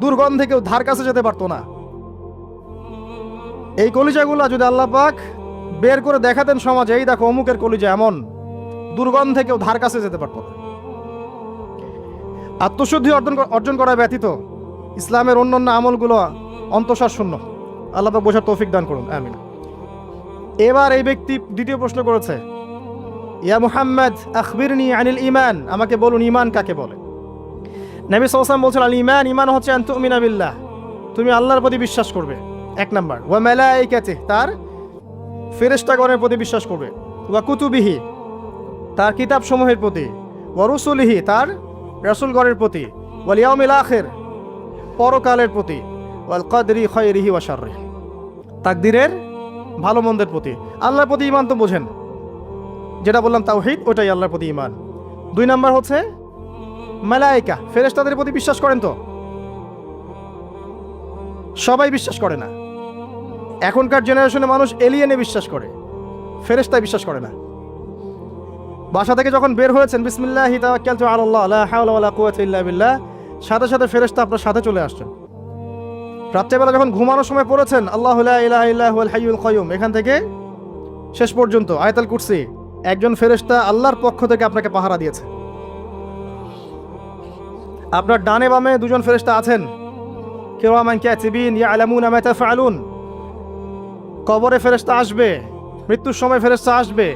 Speaker 1: দুর্গন্ধে কেউ ধার কাছে যেতে পারতো না। এই কলিজাগুলো যদি আল্লাহ পাক বের করে দেখাতেন সমাজে, এই দেখো অমুকের কলিজা এমন, দুর্গন্ধে কেউ ধার কাছে যেতে পারতো না। আত্মশুদ্ধি অর্জন করা ব্যতীত ইসলামের অন্যান্য আমলগুলো অন্তঃসার শূন্য। আল্লাহ পাক বোঝার তৌফিক দান করুন, আমিন। এবার এই ব্যক্তি দ্বিতীয় প্রশ্ন করেছে, ইয়া মুহাম্মদ আখবিরনি আনিল ঈমান, আমাকে বলুন ঈমান কাকে বলে? নবী সাল্লাল্লাহু আলাইহি ওয়াসাল্লাম বলছেন, আল ঈমান হচ্ছে আন তুমিনা বিল্লাহ, তুমি আল্লাহর প্রতি বিশ্বাস করবে, এক নাম্বার। ওয়া মালাইকাতিহি, তার ফেরেশতাগণের প্রতি বিশ্বাস করবে, ওয়া কুতুবিহি তার কিতাবসমূহের প্রতি, ওয়া রুসুলিহি তার রাসূলগণের প্রতি, ওয়াল ইয়াউমিল আখির পরকালের প্রতি, ওয়াল কদরি খায়রিহি ওয়া শাররিহি তাকদীরের ভালো মন্দের প্রতি। আল্লাহর প্রতি ঈমান তো বোঝেন, যেটা বললাম তাওহীদ, ওটাই আল্লাহর প্রতি ঈমান। 2 নাম্বার হচ্ছে মালায়েকা, ফেরেশতাদের প্রতি বিশ্বাস করেন তো? সবাই বিশ্বাস করে না। এখনকার জেনারেশনে মানুষ এলিয়েনে বিশ্বাস করে, ফেরেশতায় বিশ্বাস করে না। বাসা থেকে যখন বের হয়েছেন, বিসমিল্লাহি তাওয়াক্কালতু আলাল্লাহ লা হাওলা ওয়ালা কুওয়াতা ইল্লা বিল্লাহ, সাথে সাথে ফেরেশতা আপনার সাথে চলে আসছেন। রাত্রেবেলা যখন ঘুমানোর সময় পড়েছেন আল্লাহু লা ইলাহা ইল্লা হুয়াল হাইয়ুল কাইয়ুম, এখান থেকে শেষ পর্যন্ত আয়াতুল কুরসি, একজন ফেরেশতা আল্লাহর পক্ষ থেকে আপনাকে পাহারা দিয়েছে। আপনার ডানে বামে 2 জন ফেরেশতা আছেন, কিরামান কাতিবিন ইয়ালামুনা মা তাফআলুন। কবরে ফেরেশতা আসবে, মৃত্যুর সময় ফেরেশতা আসবে।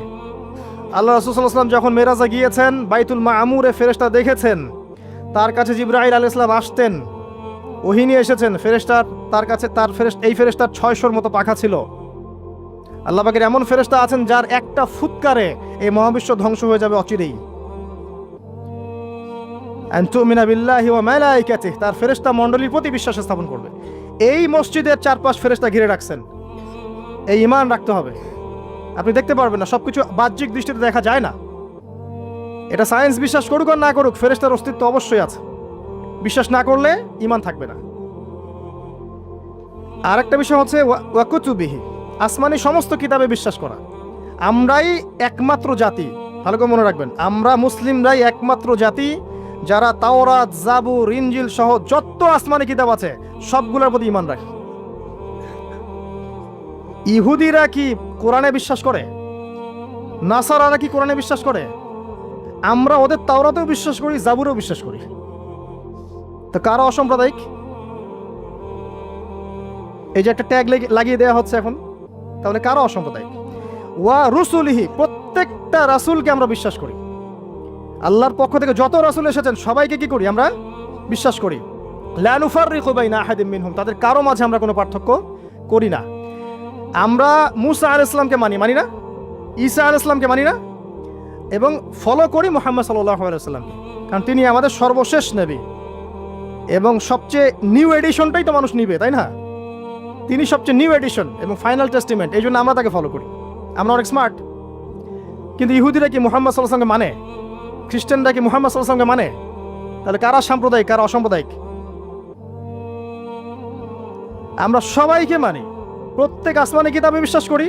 Speaker 1: আল্লাহ রাসূল সাল্লাল্লাহু আলাইহি ওয়াসাল্লাম যখন মেরাজে গিয়েছেন, বাইতুল মামুরে ফেরেশতা দেখেছেন, তার কাছে জিবরাইল আলাইহিস সালাম আসতেন, ওহী নিয়ে এসেছেন। ফেরেশতার তার কাছে এই ফেরেশতার 600-র মতো পাখা ছিল। আল্লাহ পাকের এমন ফেরেশতা আছেন যার একটা ফুৎকারে এই মহাবিশ্ব ধ্বংস হয়ে যাবে অচিরেই। আন তুমিনা বিল্লাহি ওয়া মালাইকাতিহি, তার ফেরেশতা মণ্ডলীর প্রতি বিশ্বাস স্থাপন করবে। এই মসজিদের 4-5 ফেরেশতা ঘিরে রাখছেন, এই ঈমান রাখতে হবে। আপনি দেখতে পারবেন না, সবকিছু বাহ্যিক দৃষ্টিতে দেখা যায় না। এটা সায়েন্স বিশ্বাস করুক আর না করুক, ফেরেশতার অস্তিত্ব অবশ্যই আছে। বিশ্বাস না করলে ঈমান থাকবে না। আর একটা বিষয় হচ্ছে ওয়া কুতুবিহি, আসমানি সমস্ত কিতাবে বিশ্বাস করা। আমরাই একমাত্র জাতি, ভালো করে মনে রাখবেন, আমরা মুসলিমরাই একমাত্র জাতি যারা তাওরাত, জাবুর, ইনজিল সহ যত আসমানি কিতাব আছে সবগুলোর প্রতি ঈমান রাখে। ইহুদিরা কি কোরআনে বিশ্বাস করে? নাসারারা কি কোরআনে বিশ্বাস করে? আমরা ওদের তাওরাতেও বিশ্বাস করি, জাবুরেও বিশ্বাস করি। তো কারা অসাম্প্রদায়িক? এই যে একটা ট্যাগ লাগিয়ে দেওয়া হচ্ছে এখন, তাহলে কারা অসাম্প্রদায়িক? ওয়া রুসুলিহি, প্রত্যেকটা রাসূলকে আমরা বিশ্বাস করি। আল্লাহর পক্ষ থেকে যত রাসূল এসেছেন সবাইকে কি করি? আমরা বিশ্বাস করি। লা নুফাররিকু বাইনা আহাদিম মিনহুম, তাদের কারো মাঝে আমরা কোনো পার্থক্য করি না। আমরা মুসা আলাইহিস সালামকে মানি না, ঈসা আলাইহিস সালামকে মানি না, এবং ফলো করি মুহাম্মদ সাল্লাল্লাহু আলাইহি ওয়াসাল্লামকে, কারণ তিনি আমাদের সর্বশেষ নবী এবং সবচেয়ে নিউ এডিশনটাই তো মানুষ নিবে, তাই না? তিনি সবচেয়ে নিউ এডিশন এবং ফাইনাল টেস্টিমেন্ট, এই জন্য আমরা তাকে ফলো করি। আমরা অনেক স্মার্ট। কিন্তু ইহুদিরা কি মুহাম্মদ সাল্লাল্লাহু আলাইহি ওয়াসাল্লামকে মানে? খ্রিস্টানরা কি মুহাম্মদ সাল্লাল্লাহু আলাইহি ওয়াসাল্লামকে মানে? তাহলে কারা সাম্প্রদায়িক, কারা অসাম্প্রদায়িক? আমরা সবাইকে মানি, প্রত্যেক আসমানি কিতাবে বিশ্বাস করি,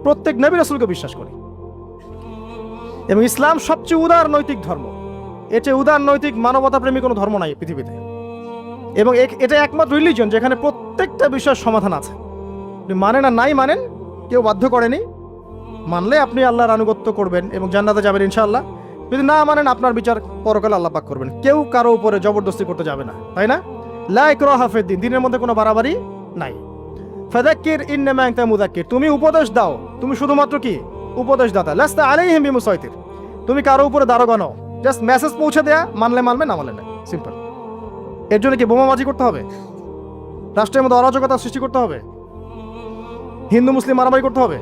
Speaker 1: প্রত্যেক নবী রাসূলকে বিশ্বাস করি। এবং ইসলাম সবচেয়ে উদার নৈতিক ধর্ম। এটা উদার নৈতিক মানবতা প্রেমী কোনো ধর্ম নাই পৃথিবীতে। এবং এটা একমাত্র রিলিজন যেখানে প্রত্যেকটা বিষয়ের সমাধান আছে। আপনি মানেন আর নাই মানেন, কেউ বাধ্য করেনি। মানলে আপনি আল্লাহর আনুগত্য করবেন এবং জান্নাতে যাবেন ইনশাআল্লাহ। যদি না মানেন, আপনার বিচার পরকালে আল্লাহ পাক করবেন। কেউ কারো উপরে জবরদস্তি করতে যাবে না, তাই না? লা ইকরাহা ফিদ্দিন, দিনের মধ্যে কোনো বাড়াবাড়ি নাই। ফাযাক্কির ইন্নামা আনতা মুযাক্কির, তুমি উপদেশ দাও, তুমি শুধুমাত্র কি উপদেশদাতা। লাস্তা আলাইহিম বিমুসাইতির, তুমি কারো উপরে দারোগা নও, জাস্ট মেসেজ পৌঁছে দেয়া, মানলে মানবে, না মানলে না, সিম্পল। এর জন্য কি বোমাবাজি করতে হবে? রাষ্ট্রের মধ্যে অরাজকতা সৃষ্টি করতে হবে? হিন্দু মুসলিম মারামারি করতে হবে?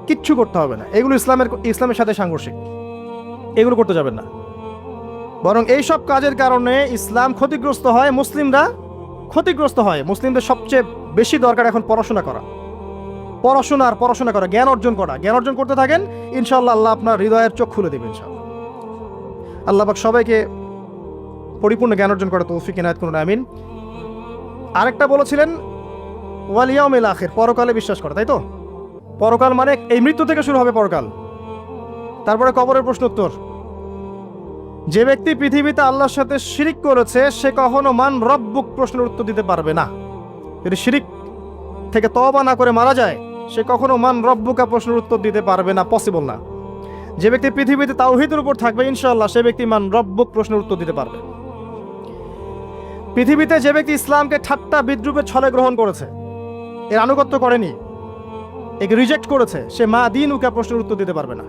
Speaker 1: কিচ্ছু করতে হবে না। এগুলো ইসলামের সাথে সাংঘর্ষিক, এগুলো করতে যাবেন না। বরং এই সব কাজের কারণে ইসলাম ক্ষতিগ্রস্ত হয়, মুসলিমরা ক্ষতিগ্রস্ত হয়। মুসলিমদের সবচেয়ে বেশি দরকার এখন পড়াশোনা করা, পড়াশোনা করা, জ্ঞান অর্জন করা। জ্ঞান অর্জন করতে থাকেন, ইনশাআল্লাহ আল্লাহ আপনার হৃদয়ের চোখ খুলে দেবেন ইনশাআল্লাহ। আল্লাহ পাক সবাইকে পরিপূর্ণ জ্ঞান অর্জন করা তৌফিক ইনায়াত করুন, আমিন। আরেকটা বলেছিলেন ওয়াল ইয়াউমিল আখির, পরকালে বিশ্বাস করা, তাই তো? পরকাল মানে এই মৃত্যু থেকে শুরু হবে পরকাল, তারপরে কবরের প্রশ্ন উত্তর। যে ব্যক্তি পৃথিবীতে আল্লাহর সাথে শিরিক করেছে সে কখনো মান রব্বুক প্রশ্নের উত্তর দিতে পারবে না। যদি শিরিক থেকে তওবা না করে মারা যায়, সে কখনো মান রব্বুকা প্রশ্নের উত্তর দিতে পারবে না, পসিবল না। যে ব্যক্তি পৃথিবীতে তাওহীদের উপর থাকবে ইনশাআল্লাহ, সে ব্যক্তি মান রব্বুক প্রশ্নের উত্তর দিতে পারবে। পৃথিবীতে যে ব্যক্তি ইসলামকে ঠাট্টা বিদ্রুপের ছলে গ্রহণ করেছে, এর আনুগত্য করেনি, একে রিজেক্ট করেছে, সে মা দীনুকা প্রশ্নের উত্তর দিতে পারবে না।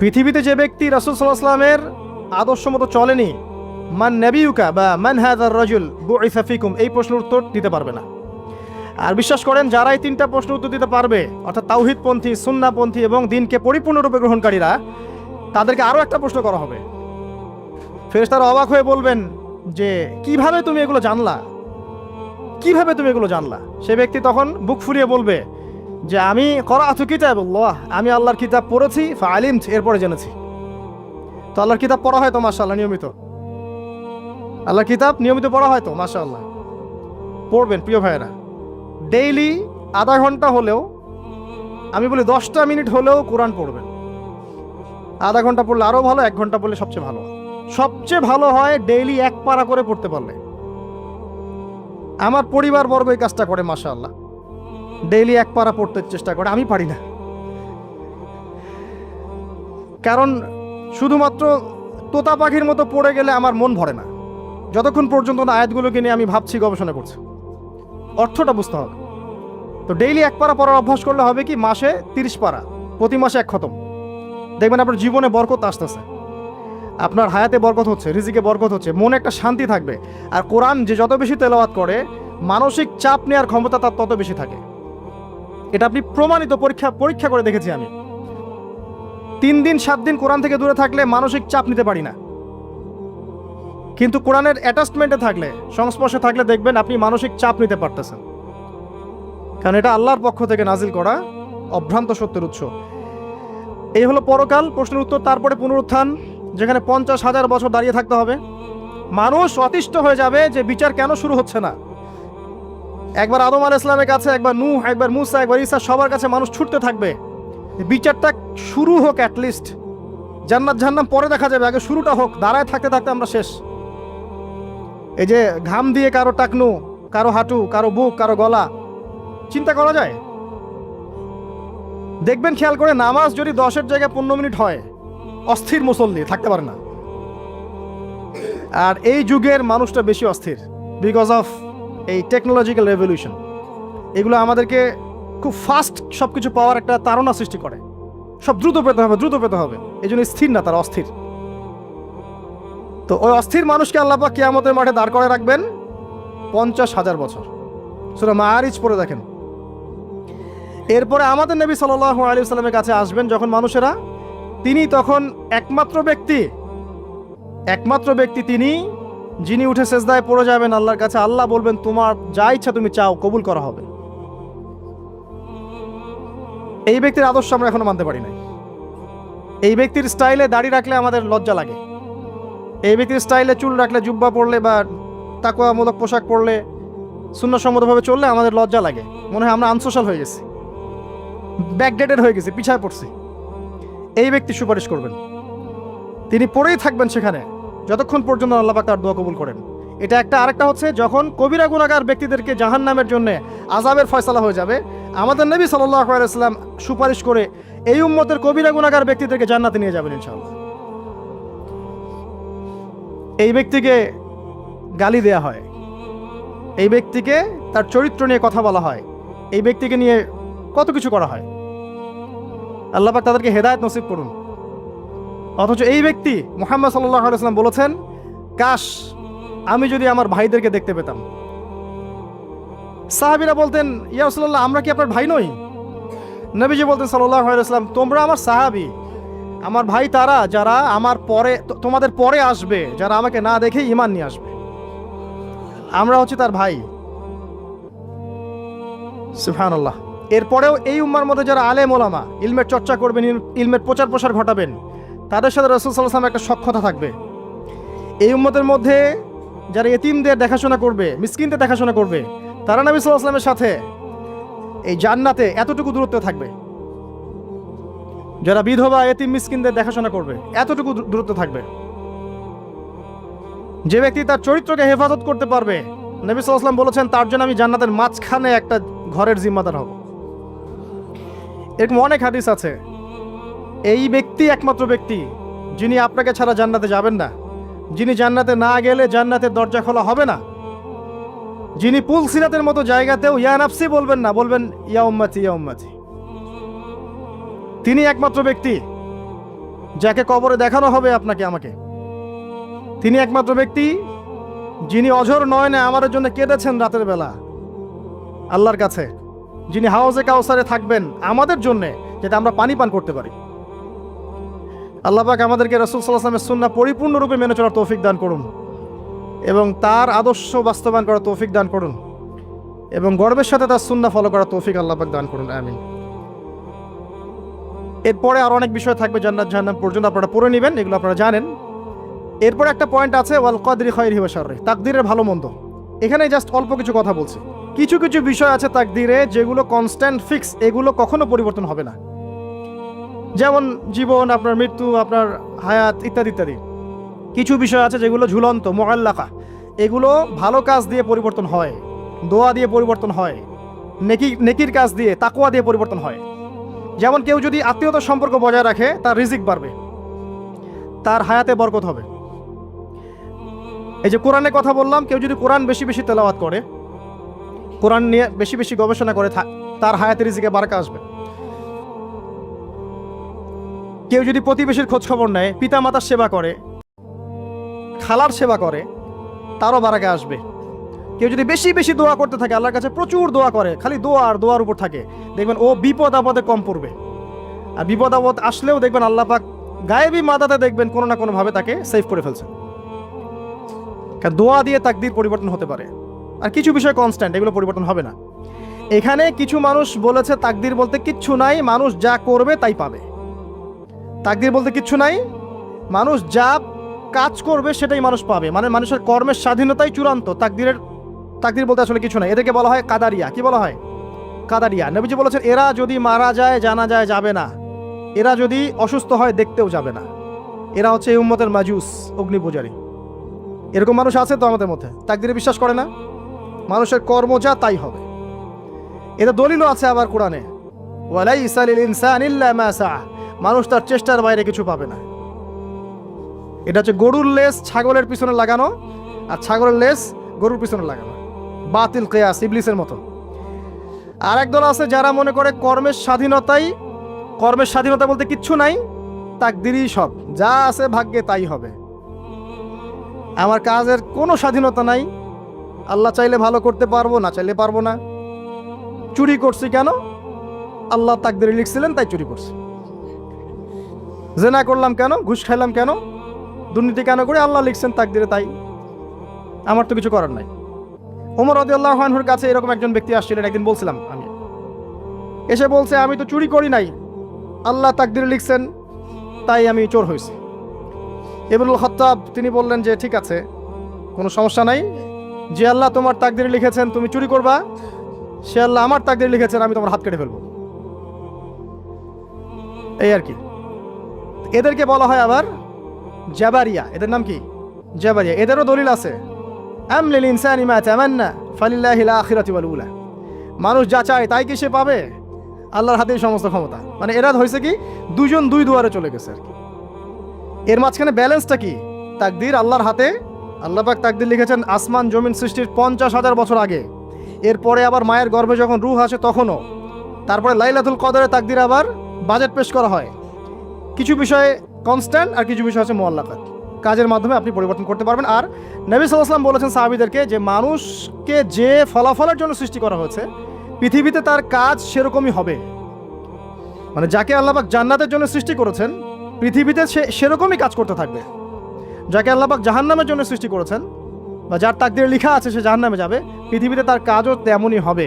Speaker 1: পৃথিবীতে যে ব্যক্তি রাসূল সাল্লাল্লাহু আলাইহি ওয়াসাল্লামের আদর্শ মতো চলেনি, মান নাবিয়ুকা বা মান হাযার রাজুল বুইসা ফিকুম, এই প্রশ্নের উত্তর দিতে পারবে না। আর বিশ্বাস করেন যারা এই 3টা প্রশ্ন উত্তর দিতে পারবে, অর্থাৎ তাওহীদপন্থী, সুন্নাহপন্থী এবং দিনকে পরিপূর্ণরূপে গ্রহণকারীরা, তাদেরকে আরও একটা প্রশ্ন করা হবে। ফেরেশতারা অবাক হয়ে বলবেন যে কিভাবে তুমি এগুলো জানলা, কিভাবে তুমি এগুলো জানলা? সে ব্যক্তি তখন বুক ফুলিয়ে বলবে যে আমি করাআতু কিতাবাল্লাহ, আমি আল্লাহর কিতাব পড়েছি, ফাআলিমতু, এরপরে জেনেছি। তো আল্লাহর কিতাব পড়া হয় তো মাশাআল্লাহ নিয়মিত? আল্লাহর কিতাব নিয়মিত পড়া হয় তো মাশাআল্লাহ? পড়বেন প্রিয় ভাইয়েরা, ডেইলি আধা ঘন্টা হলেও, আমি বলি 10টা মিনিট হলেও কোরআন পড়বেন। আধা ঘন্টা পড়লে আরও ভালো, 1 ঘন্টা পড়লে সবচেয়ে ভালো। সবচেয়ে ভালো হয় ডেইলি 1 পারা করে পড়তে পারলে। আমার পরিবারবর্গ এই কাজটা করে মাশাআল্লাহ, ডেইলি 1 পারা পড়তে চেষ্টা করে। আমি পারি না, কারণ শুধুমাত্র তোতা পাখির মতো পড়ে গেলে আমার মন ভরে না, যতক্ষণ পর্যন্ত না আয়াতগুলোকে নিয়ে আমি ভাবছি, গবেষণা করছি, অর্থটা বুঝতে হবে। তো ডেইলি 1 পারা পড়ার অভ্যাস করলে হবে কি, মাসে 30 পারা, প্রতি মাসে 1 খতম। দেখবেন আপনার জীবনে বরকত আসতেছে, আপনার হায়াতে বরকত হচ্ছে, রিজিকে বরকত হচ্ছে, মনে একটা শান্তি থাকবে। আর কোরআন যে যত বেশি তেলাওয়াত করে, মানসিক চাপ নেওয়ার ক্ষমতা তার তত বেশি থাকে। এটা আপনি প্রমাণিত, পরীক্ষা করে দেখেছি আমি। 3 দিন 7 দিন কোরআন থেকে দূরে থাকলে মানসিক চাপ নিতে পারি না, কিন্তু কোরআনের অ্যাটাচমেন্টে থাকলে, সংস্পর্শে থাকলে দেখবেন আপনি মানসিক চাপ নিতে পারতেছেন, কারণ এটা আল্লাহর পক্ষ থেকে নাজিল করা অভ্রান্ত সত্যের উৎস। এই হলো পরকাল, প্রশ্নের উত্তর। তারপরে পুনরুত্থান, যেখানে 50,000 বছর দাঁড়িয়ে থাকতে হবে। মানুষ অতিষ্ঠ হয়ে যাবে যে বিচার কেন শুরু হচ্ছে না। একবার আদম আলাইহিস সালামের কাছে, একবার নূহ, একবার মুসা, একবার ঈসা, সবার কাছে মানুষ ছুটতে থাকবে, বিচারটা শুরু হোক, অ্যাটলিস্ট জান্নাত জাহান্নাম পরে দেখা যাবে, আগে শুরুটা হোক। দাঁড়ায় থাকতে থাকতে আমরা শেষ। এই যে ঘাম দিয়ে কারো টাকনু, কারো হাঁটু, কারো বুক, কারো গলা, চিন্তা করা যায়? দেখবেন খেয়াল করে, নামাজ যদি 10-এর জায়গায় 15 মিনিট হয়, অস্থির মুসল্লি থাকতে পারে না। আর এই যুগের মানুষটা বেশি অস্থির, বিকজ অফ এই টেকনোলজিক্যাল রেভলিউশন। এগুলো আমাদেরকে খুব ফাস্ট সব কিছু পাওয়ার একটা তাড়না সৃষ্টি করে, সব দ্রুত পেতে হবে, দ্রুত পেতে হবে। এই জন্য স্থির না, তারা অস্থির। তো ওই অস্থির মানুষকে আল্লাহ পাক কিয়ামতের মাঠে দাঁড় করে রাখবেন 50,000 বছর। সূরা মাআরিজ পড়ে দেখেন। এরপরে আমাদের নবী সাল্লাল্লাহু আলাইহি ওয়াসাল্লামের কাছে আসবেন যখন মানুষেরা, তিনি তখন একমাত্র ব্যক্তি তিনি, যিনি উঠে সেজদায় পড়ে যাবেন আল্লাহর কাছে। আল্লাহ বলবেন, তোমার যা ইচ্ছা তুমি চাও, কবুল করা হবে। এই ব্যক্তির আদর্শ আমরা এখনো মানতে পারি নাই। এই ব্যক্তির স্টাইলে দাড়ি রাখলে আমাদের লজ্জা লাগে, এই ব্যক্তির স্টাইলে চুল রাখলে, জুব্বা পরলে বা তাকওয়ামূলক পোশাক পরলে, সুন্নাহসম্মতভাবে চললে আমাদের লজ্জা লাগে, মনে হয় আমরা আনসোশ্যাল হয়ে গেছি, ব্যাকডেটেড হয়ে গেছি, পিছায় পড়ছি। এই ব্যক্তি সুপারিশ করবেন, তিনি পড়েই থাকবেন সেখানে যতক্ষণ পর্যন্ত আল্লাহ পাক তার দোয়া কবুল করেন। এটা একটা। আরেকটা হচ্ছে, যখন কবিরা গুনাহগার ব্যক্তিদেরকে জাহান্নামের জন্য আযাবের ফয়সালা হয়ে যাবে, আমাদের নবী সাল্লাল্লাহু আলাইহি ওয়াসাল্লাম সুপারিশ করে এই উম্মতের কবিরা গুনাহগার ব্যক্তিদেরকে জান্নাতে নিয়ে যাবেন ইনশাআল্লাহ। এই ব্যক্তিকে গালি দেয়া হয়, এই ব্যক্তিকে তার চরিত্র নিয়ে কথা বলা হয়, এই ব্যক্তিকে নিয়ে কত কিছু করা হয়। আল্লাহ পাক তাদেরকে হেদায়েত নসিব করুন। অথচ এই ব্যক্তি মুহাম্মদ সাল্লাল্লাহু আলাইহি ওয়াসাল্লাম বলেছেন, কাশ আমি যদি আমার ভাইদেরকে দেখতে পেতাম। সাহাবীরা বলতেন, ইয়া রাসূলুল্লাহ, আমরা কি আপনার ভাই নই? নবীজি বলতেন সাল্লাল্লাহু আলাইহি ওয়াসাল্লাম, তোমরা আমার সাহাবী, আমার ভাই তারা যারা আমার পরে, তোমাদের পরে আসবে, যারা আমাকে না দেখে ঈমান নিয়ে আসবে। আমরা হচ্ছে তার ভাই। সুবহানাল্লাহ। এরপরেও এই উম্মার মধ্যে যারা আলেম ওলামা, ইলমের চর্চা করবেন, ইলমের প্রচার প্রসার ঘটাবেন, তাদের সাথে রাসূল সাল্লাল্লাহু আলাইহি ওয়াসাল্লাম একটা সখ্যতা থাকবে। এই উম্মতের মধ্যে যারা এতিমদের দেখাশোনা করবে, মিসকিনদের দেখাশোনা করবে, তারা নবী সাল্লাল্লাহু আলাইহি ওয়াসাল্লামের সাথে এই জান্নাতে এতটুকু দূরত্বে থাকবে। যারা বিধবা, এতিম, মিসকিনদের দেখাশোনা করবে, এতটুকু দূরত্বে থাকবে। যে ব্যক্তি তার চরিত্রকে হেফাজত করতে পারবে, নবী সাল্লাল্লাহু আলাইহি ওয়াসাল্লাম বলেছেন, তার জন্য আমি জান্নাতের মাঝখানে একটা ঘরের জিম্মাদার হব। এরকম অনেক হাদিস আছে। এই ব্যক্তি একমাত্র ব্যক্তি যিনি আপনাকে ছাড়া জান্নাতে যাবেন না, যিনি জান্নাতে না গেলে জান্নাতের দরজা খোলা হবে না, যিনি পুল সিরাতের মতো জায়গাতেও ইয়া নাফসি বলবেন না, বলবেন ইয়া উম্মতি, ইয়া উম্মতি। তিনি একমাত্র ব্যক্তি যাকে কবরে দেখানো হবে আপনাকে, আমাকে। তিনি একমাত্র ব্যক্তি যিনি অঝর নয়নে আমার জন্য কেঁদেছেন রাতের বেলা। আল্লাহর কাছে, যিনি হাউজে কাউসারে থাকবেন আমাদের জন্যে, যাতে আমরা পানি পান করতে পারি। আল্লাহ পাক আমাদেরকে রাসূল সাল্লাল্লাহু আলাইহি ওয়াসাল্লামের সুন্নাহ পরিপূর্ণরূপে মেনে চলার তৌফিক দান করুন এবং তার আদর্শ বাস্তবায়ন করার তৌফিক দান করুন এবং গর্বের সাথে তার সুন্নাহ ফলো করার তৌফিক আল্লাহ পাক দান করুন, আমিন। এরপরে আরও অনেক বিষয় থাকবে জান্নাত জাহান্নাম পর্যন্ত, আপনারা পড়ে নেবেন, এগুলো আপনারা জানেন। এরপরে একটা পয়েন্ট আছে ওয়াল কদরি খায়রিহি ওয়া শাররিহি, তাকদীরের ভালো মন্দ। এখানে জাস্ট অল্প কিছু কথা বলছি। কিছু কিছু বিষয় আছে তাকদীরে যেগুলো কনস্ট্যান্ট ফিক্স, এগুলো কখনো পরিবর্তন হবে না। যেমন জীবন, আপনার মৃত্যু, আপনার হায়াত ইত্যাদি ইত্যাদি। কিছু বিষয় আছে যেগুলো ঝুলন্ত, মুআল্লাকা, এগুলো ভালো কাজ দিয়ে পরিবর্তন হয়, দোয়া দিয়ে পরিবর্তন হয়, নেকির কাজ দিয়ে, তাকওয়া দিয়ে পরিবর্তন হয়। যেমন কেউ যদি আত্মীয়তার সম্পর্ক বজায় রাখে, তার রিজিক বাড়বে, তার হায়াতে বরকত হবে। এই যে কোরআনের কথা বললাম, কেউ যদি কোরআন বেশি বেশি তেলাওয়াত করে, কোরআন নিয়ে বেশি বেশি গবেষণা করে, তার হায়াতে রিজিকে বারাকা আসবে। কেউ যদি প্রতিবেশীর খোঁজ খবর নেয়, পিতা মাতার সেবা করে, খালার সেবা করে, তারও বারাকা আসবে। কেউ যদি বেশি বেশি দোয়া করতে থাকে, আল্লাহর কাছে প্রচুর দোয়া করে, খালি দোয়া আর দোয়ার উপর থাকে, দেখবেন ও বিপদ আপদে কম পড়বে। আর বিপদ আপদ আসলেও দেখবেন আল্লাহ পাক গায়েবী মাদাতে দেখবেন কোনো না কোনোভাবে তাকে সেভ করে ফেলছে। কারণ দোয়া দিয়ে তাকদীর পরিবর্তন হতে পারে। আর কিছু বিষয় কনস্ট্যান্ট, এগুলো পরিবর্তন হবে না। এখানে কিছু মানুষ বলেছে তাকদীর বলতে কিচ্ছু নাই, মানুষ যা করবে তাই পাবে। তাকদীর বলতে কিচ্ছু নাই, মানুষ যা কাজ করবে সেটাই মানুষ পাবে, মানে মানুষের কর্মের স্বাধীনতাই চূড়ান্ত। তাকদীর বলতে আসলে কিছু নাই। এদেরকে বলা হয় কাদারিয়া। কি বলা হয়? কাদারিয়া। নবীজি বলেছেন এরা যদি মারা যায় জানা যায় যাবে না, এরা যদি অসুস্থ হয় দেখতেও যাবে না, এরা হচ্ছে এই উম্মতের মাজুস, অগ্নি পূজারী। এরকম মানুষ আছে তো আমাদের মধ্যে, তাকদীরে বিশ্বাস করে না, মানুষের কর্ম যা তাই হবে। এটা দলিলও আছে আবার কোরআনে, ওয়ালাইসা লিল ইনসানি ইল্লা মা সাআ, মানুষ তার চেষ্টার বাইরে কিছু পাবে না। এটা হচ্ছে গরুর লেজ ছাগলের পিছনে লাগানো, আর ছাগলের লেজ গরুর পিছনে লাগানো, বাতিল কিয়াস, ইবলিসের মতো। আর একদল আছে যারা মনে করে কর্মের স্বাধীনতা বলতে কিচ্ছু নাই, তাকদীরই সব, যা আছে ভাগ্যে তাই হবে। আমার কাজের কোনো স্বাধীনতা নাই, আল্লাহ চাইলে ভালো করতে পারবো, না চাইলে পারবো না। চুরি করছি কেন? আল্লাহ তাকদীরে লিখছিলেন তাই চুরি করছি। জেনা করলাম কেন? ঘুষ খাইলাম কেন? দুর্নীতি কেন করে? আল্লাহ লিখছেন তাকদীরে তাই, আমার তো কিছু করার নাই। ওমর রাদিয়াল্লাহু আনহুর কাছে এরকম একজন ব্যক্তি আসছিলেন, একদিন বলছিলাম আমি, এসে বলছে আমি তো চুরি করি নাই, আল্লাহ তাকদীরে লিখছেন তাই আমি চোর হয়েছি। ইবনুল খাত্তাব তিনি বললেন যে ঠিক আছে, কোনো সমস্যা নাই, যে আল্লাহ তোমার তাকদীরে লিখেছেন তুমি চুরি করবা, সে আল্লাহ আমার তাকদীরে লিখেছেন আমি তোমার হাত কেটে ফেলবো। এই আর কি। এদেরকে বলা হয় আবার জাবারিয়া। এদের নাম কি? জাবারিয়া। এদেরও দলিল আছে, আম লিল ইনসানি মা তামান্না ফালিল্লাহিল আখিরাতু ওয়াল উলা, মানুষ যা চায় তাই কি সে পাবে? আল্লাহর হাতেই সমস্ত ক্ষমতা। মানে এরা হয়েছে কি দুজন দুই দুয়ারে চলে গেছে আর কি। এর মাঝখানে ব্যালেন্সটা কি? তাকদীর আল্লাহর হাতে। আল্লাহ পাক তাকদীর লিখেছেন আসমান জমিন সৃষ্টির 50,000 বছর আগে, এরপরে আবার মায়ের গর্ভে যখন রূহ আসে তখনও, তারপরে লাইলাতুল কদরে তাকদীর আবার বাজেট পেশ করা হয়। কিছু বিষয়ে কনস্ট্যান্ট আর কিছু বিষয় আছে মুআল্লাকাত, কাজের মাধ্যমে আপনি পরিবর্তন করতে পারবেন। আর নবী সাল্লাল্লাহু আলাইহি ওয়াসাল্লাম বলেছেন সাহাবীদেরকে যে মানুষকে যে ফলাফলের জন্য সৃষ্টি করা হয়েছে পৃথিবীতে তার কাজ সেরকমই হবে। মানে যাকে আল্লাহ পাক জান্নাতের জন্য সৃষ্টি করেছেন পৃথিবীতে সে সেরকমই কাজ করতে থাকবে। যাকে আল্লাহ পাক জাহান্নামের জন্য সৃষ্টি করেছেন বা যার তাকদীরে লেখা আছে সে জাহান্নামে যাবে, পৃথিবীতে তার কাজও তেমনই হবে।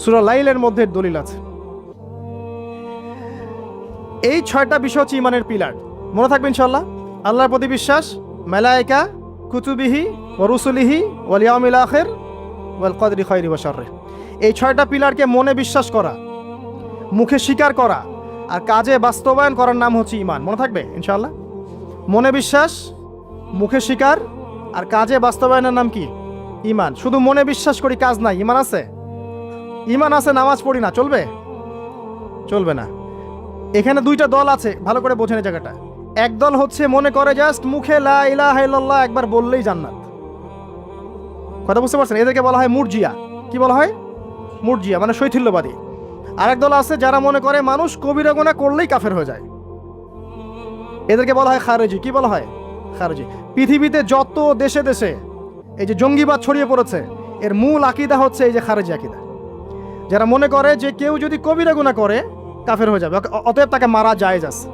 Speaker 1: সূরা লাইলের মধ্যে দলিল আছে। এই 6টা বিষয় হচ্ছে ইমানের পিলার, মনে থাকবে ইনশাআল্লাহ। আল্লাহর প্রতি বিশ্বাস, মালায়েকা, কুতুবিহি ওয়া রুসুলিহি ওয়াল ইয়াউমিল আখির ওয়াল কদরি খায়রি ওয়া শাররি। এই 6টা পিলারকে মনে বিশ্বাস করা, মুখে স্বীকার করা আর কাজে বাস্তবায়ন করার নাম হচ্ছে ঈমান। মনে থাকবে ইনশাআল্লাহ। মনে বিশ্বাস, মুখে স্বীকার আর কাজে বাস্তবায়নের নাম কি? ঈমান। শুধু মনে বিশ্বাস করি, কাজ নাই, ঈমান আছে? ঈমান আছে, নামাজ পড়ি না, চলবে? চলবে না। এখানে 2টা দল আছে, ভালো করে বোঝেন এই জায়গাটা। এক দল হচ্ছে মনে করে জাস্ট মুখে লা ইলাহা ইল্লাল্লাহ একবার বললেই জান্নাত। কথা বুঝতে পারছেন? এদেরকে বলা হয় মুরজিয়া। কি বলা হয়? মুরজিয়া, মানে শৈথিল্যবাদী। আরেক দল আছে যারা মনে করে মানুষ কবিরা গুনাহ করলেই কাফের হয়ে যায়, এদেরকে বলা হয় খারেজি। কি বলা হয়? খারেজি। পৃথিবীতে যত দেশে দেশে এই যে জঙ্গিবাদ ছড়িয়ে পড়েছে, এর মূল আকীদা হচ্ছে এই যে খারেজি আকীদা, যারা মনে করে যে কেউ যদি কবিরা গুনাহ করে কাফের হয়ে যাবে, অতএব তাকে মারা জায়েজ আছে,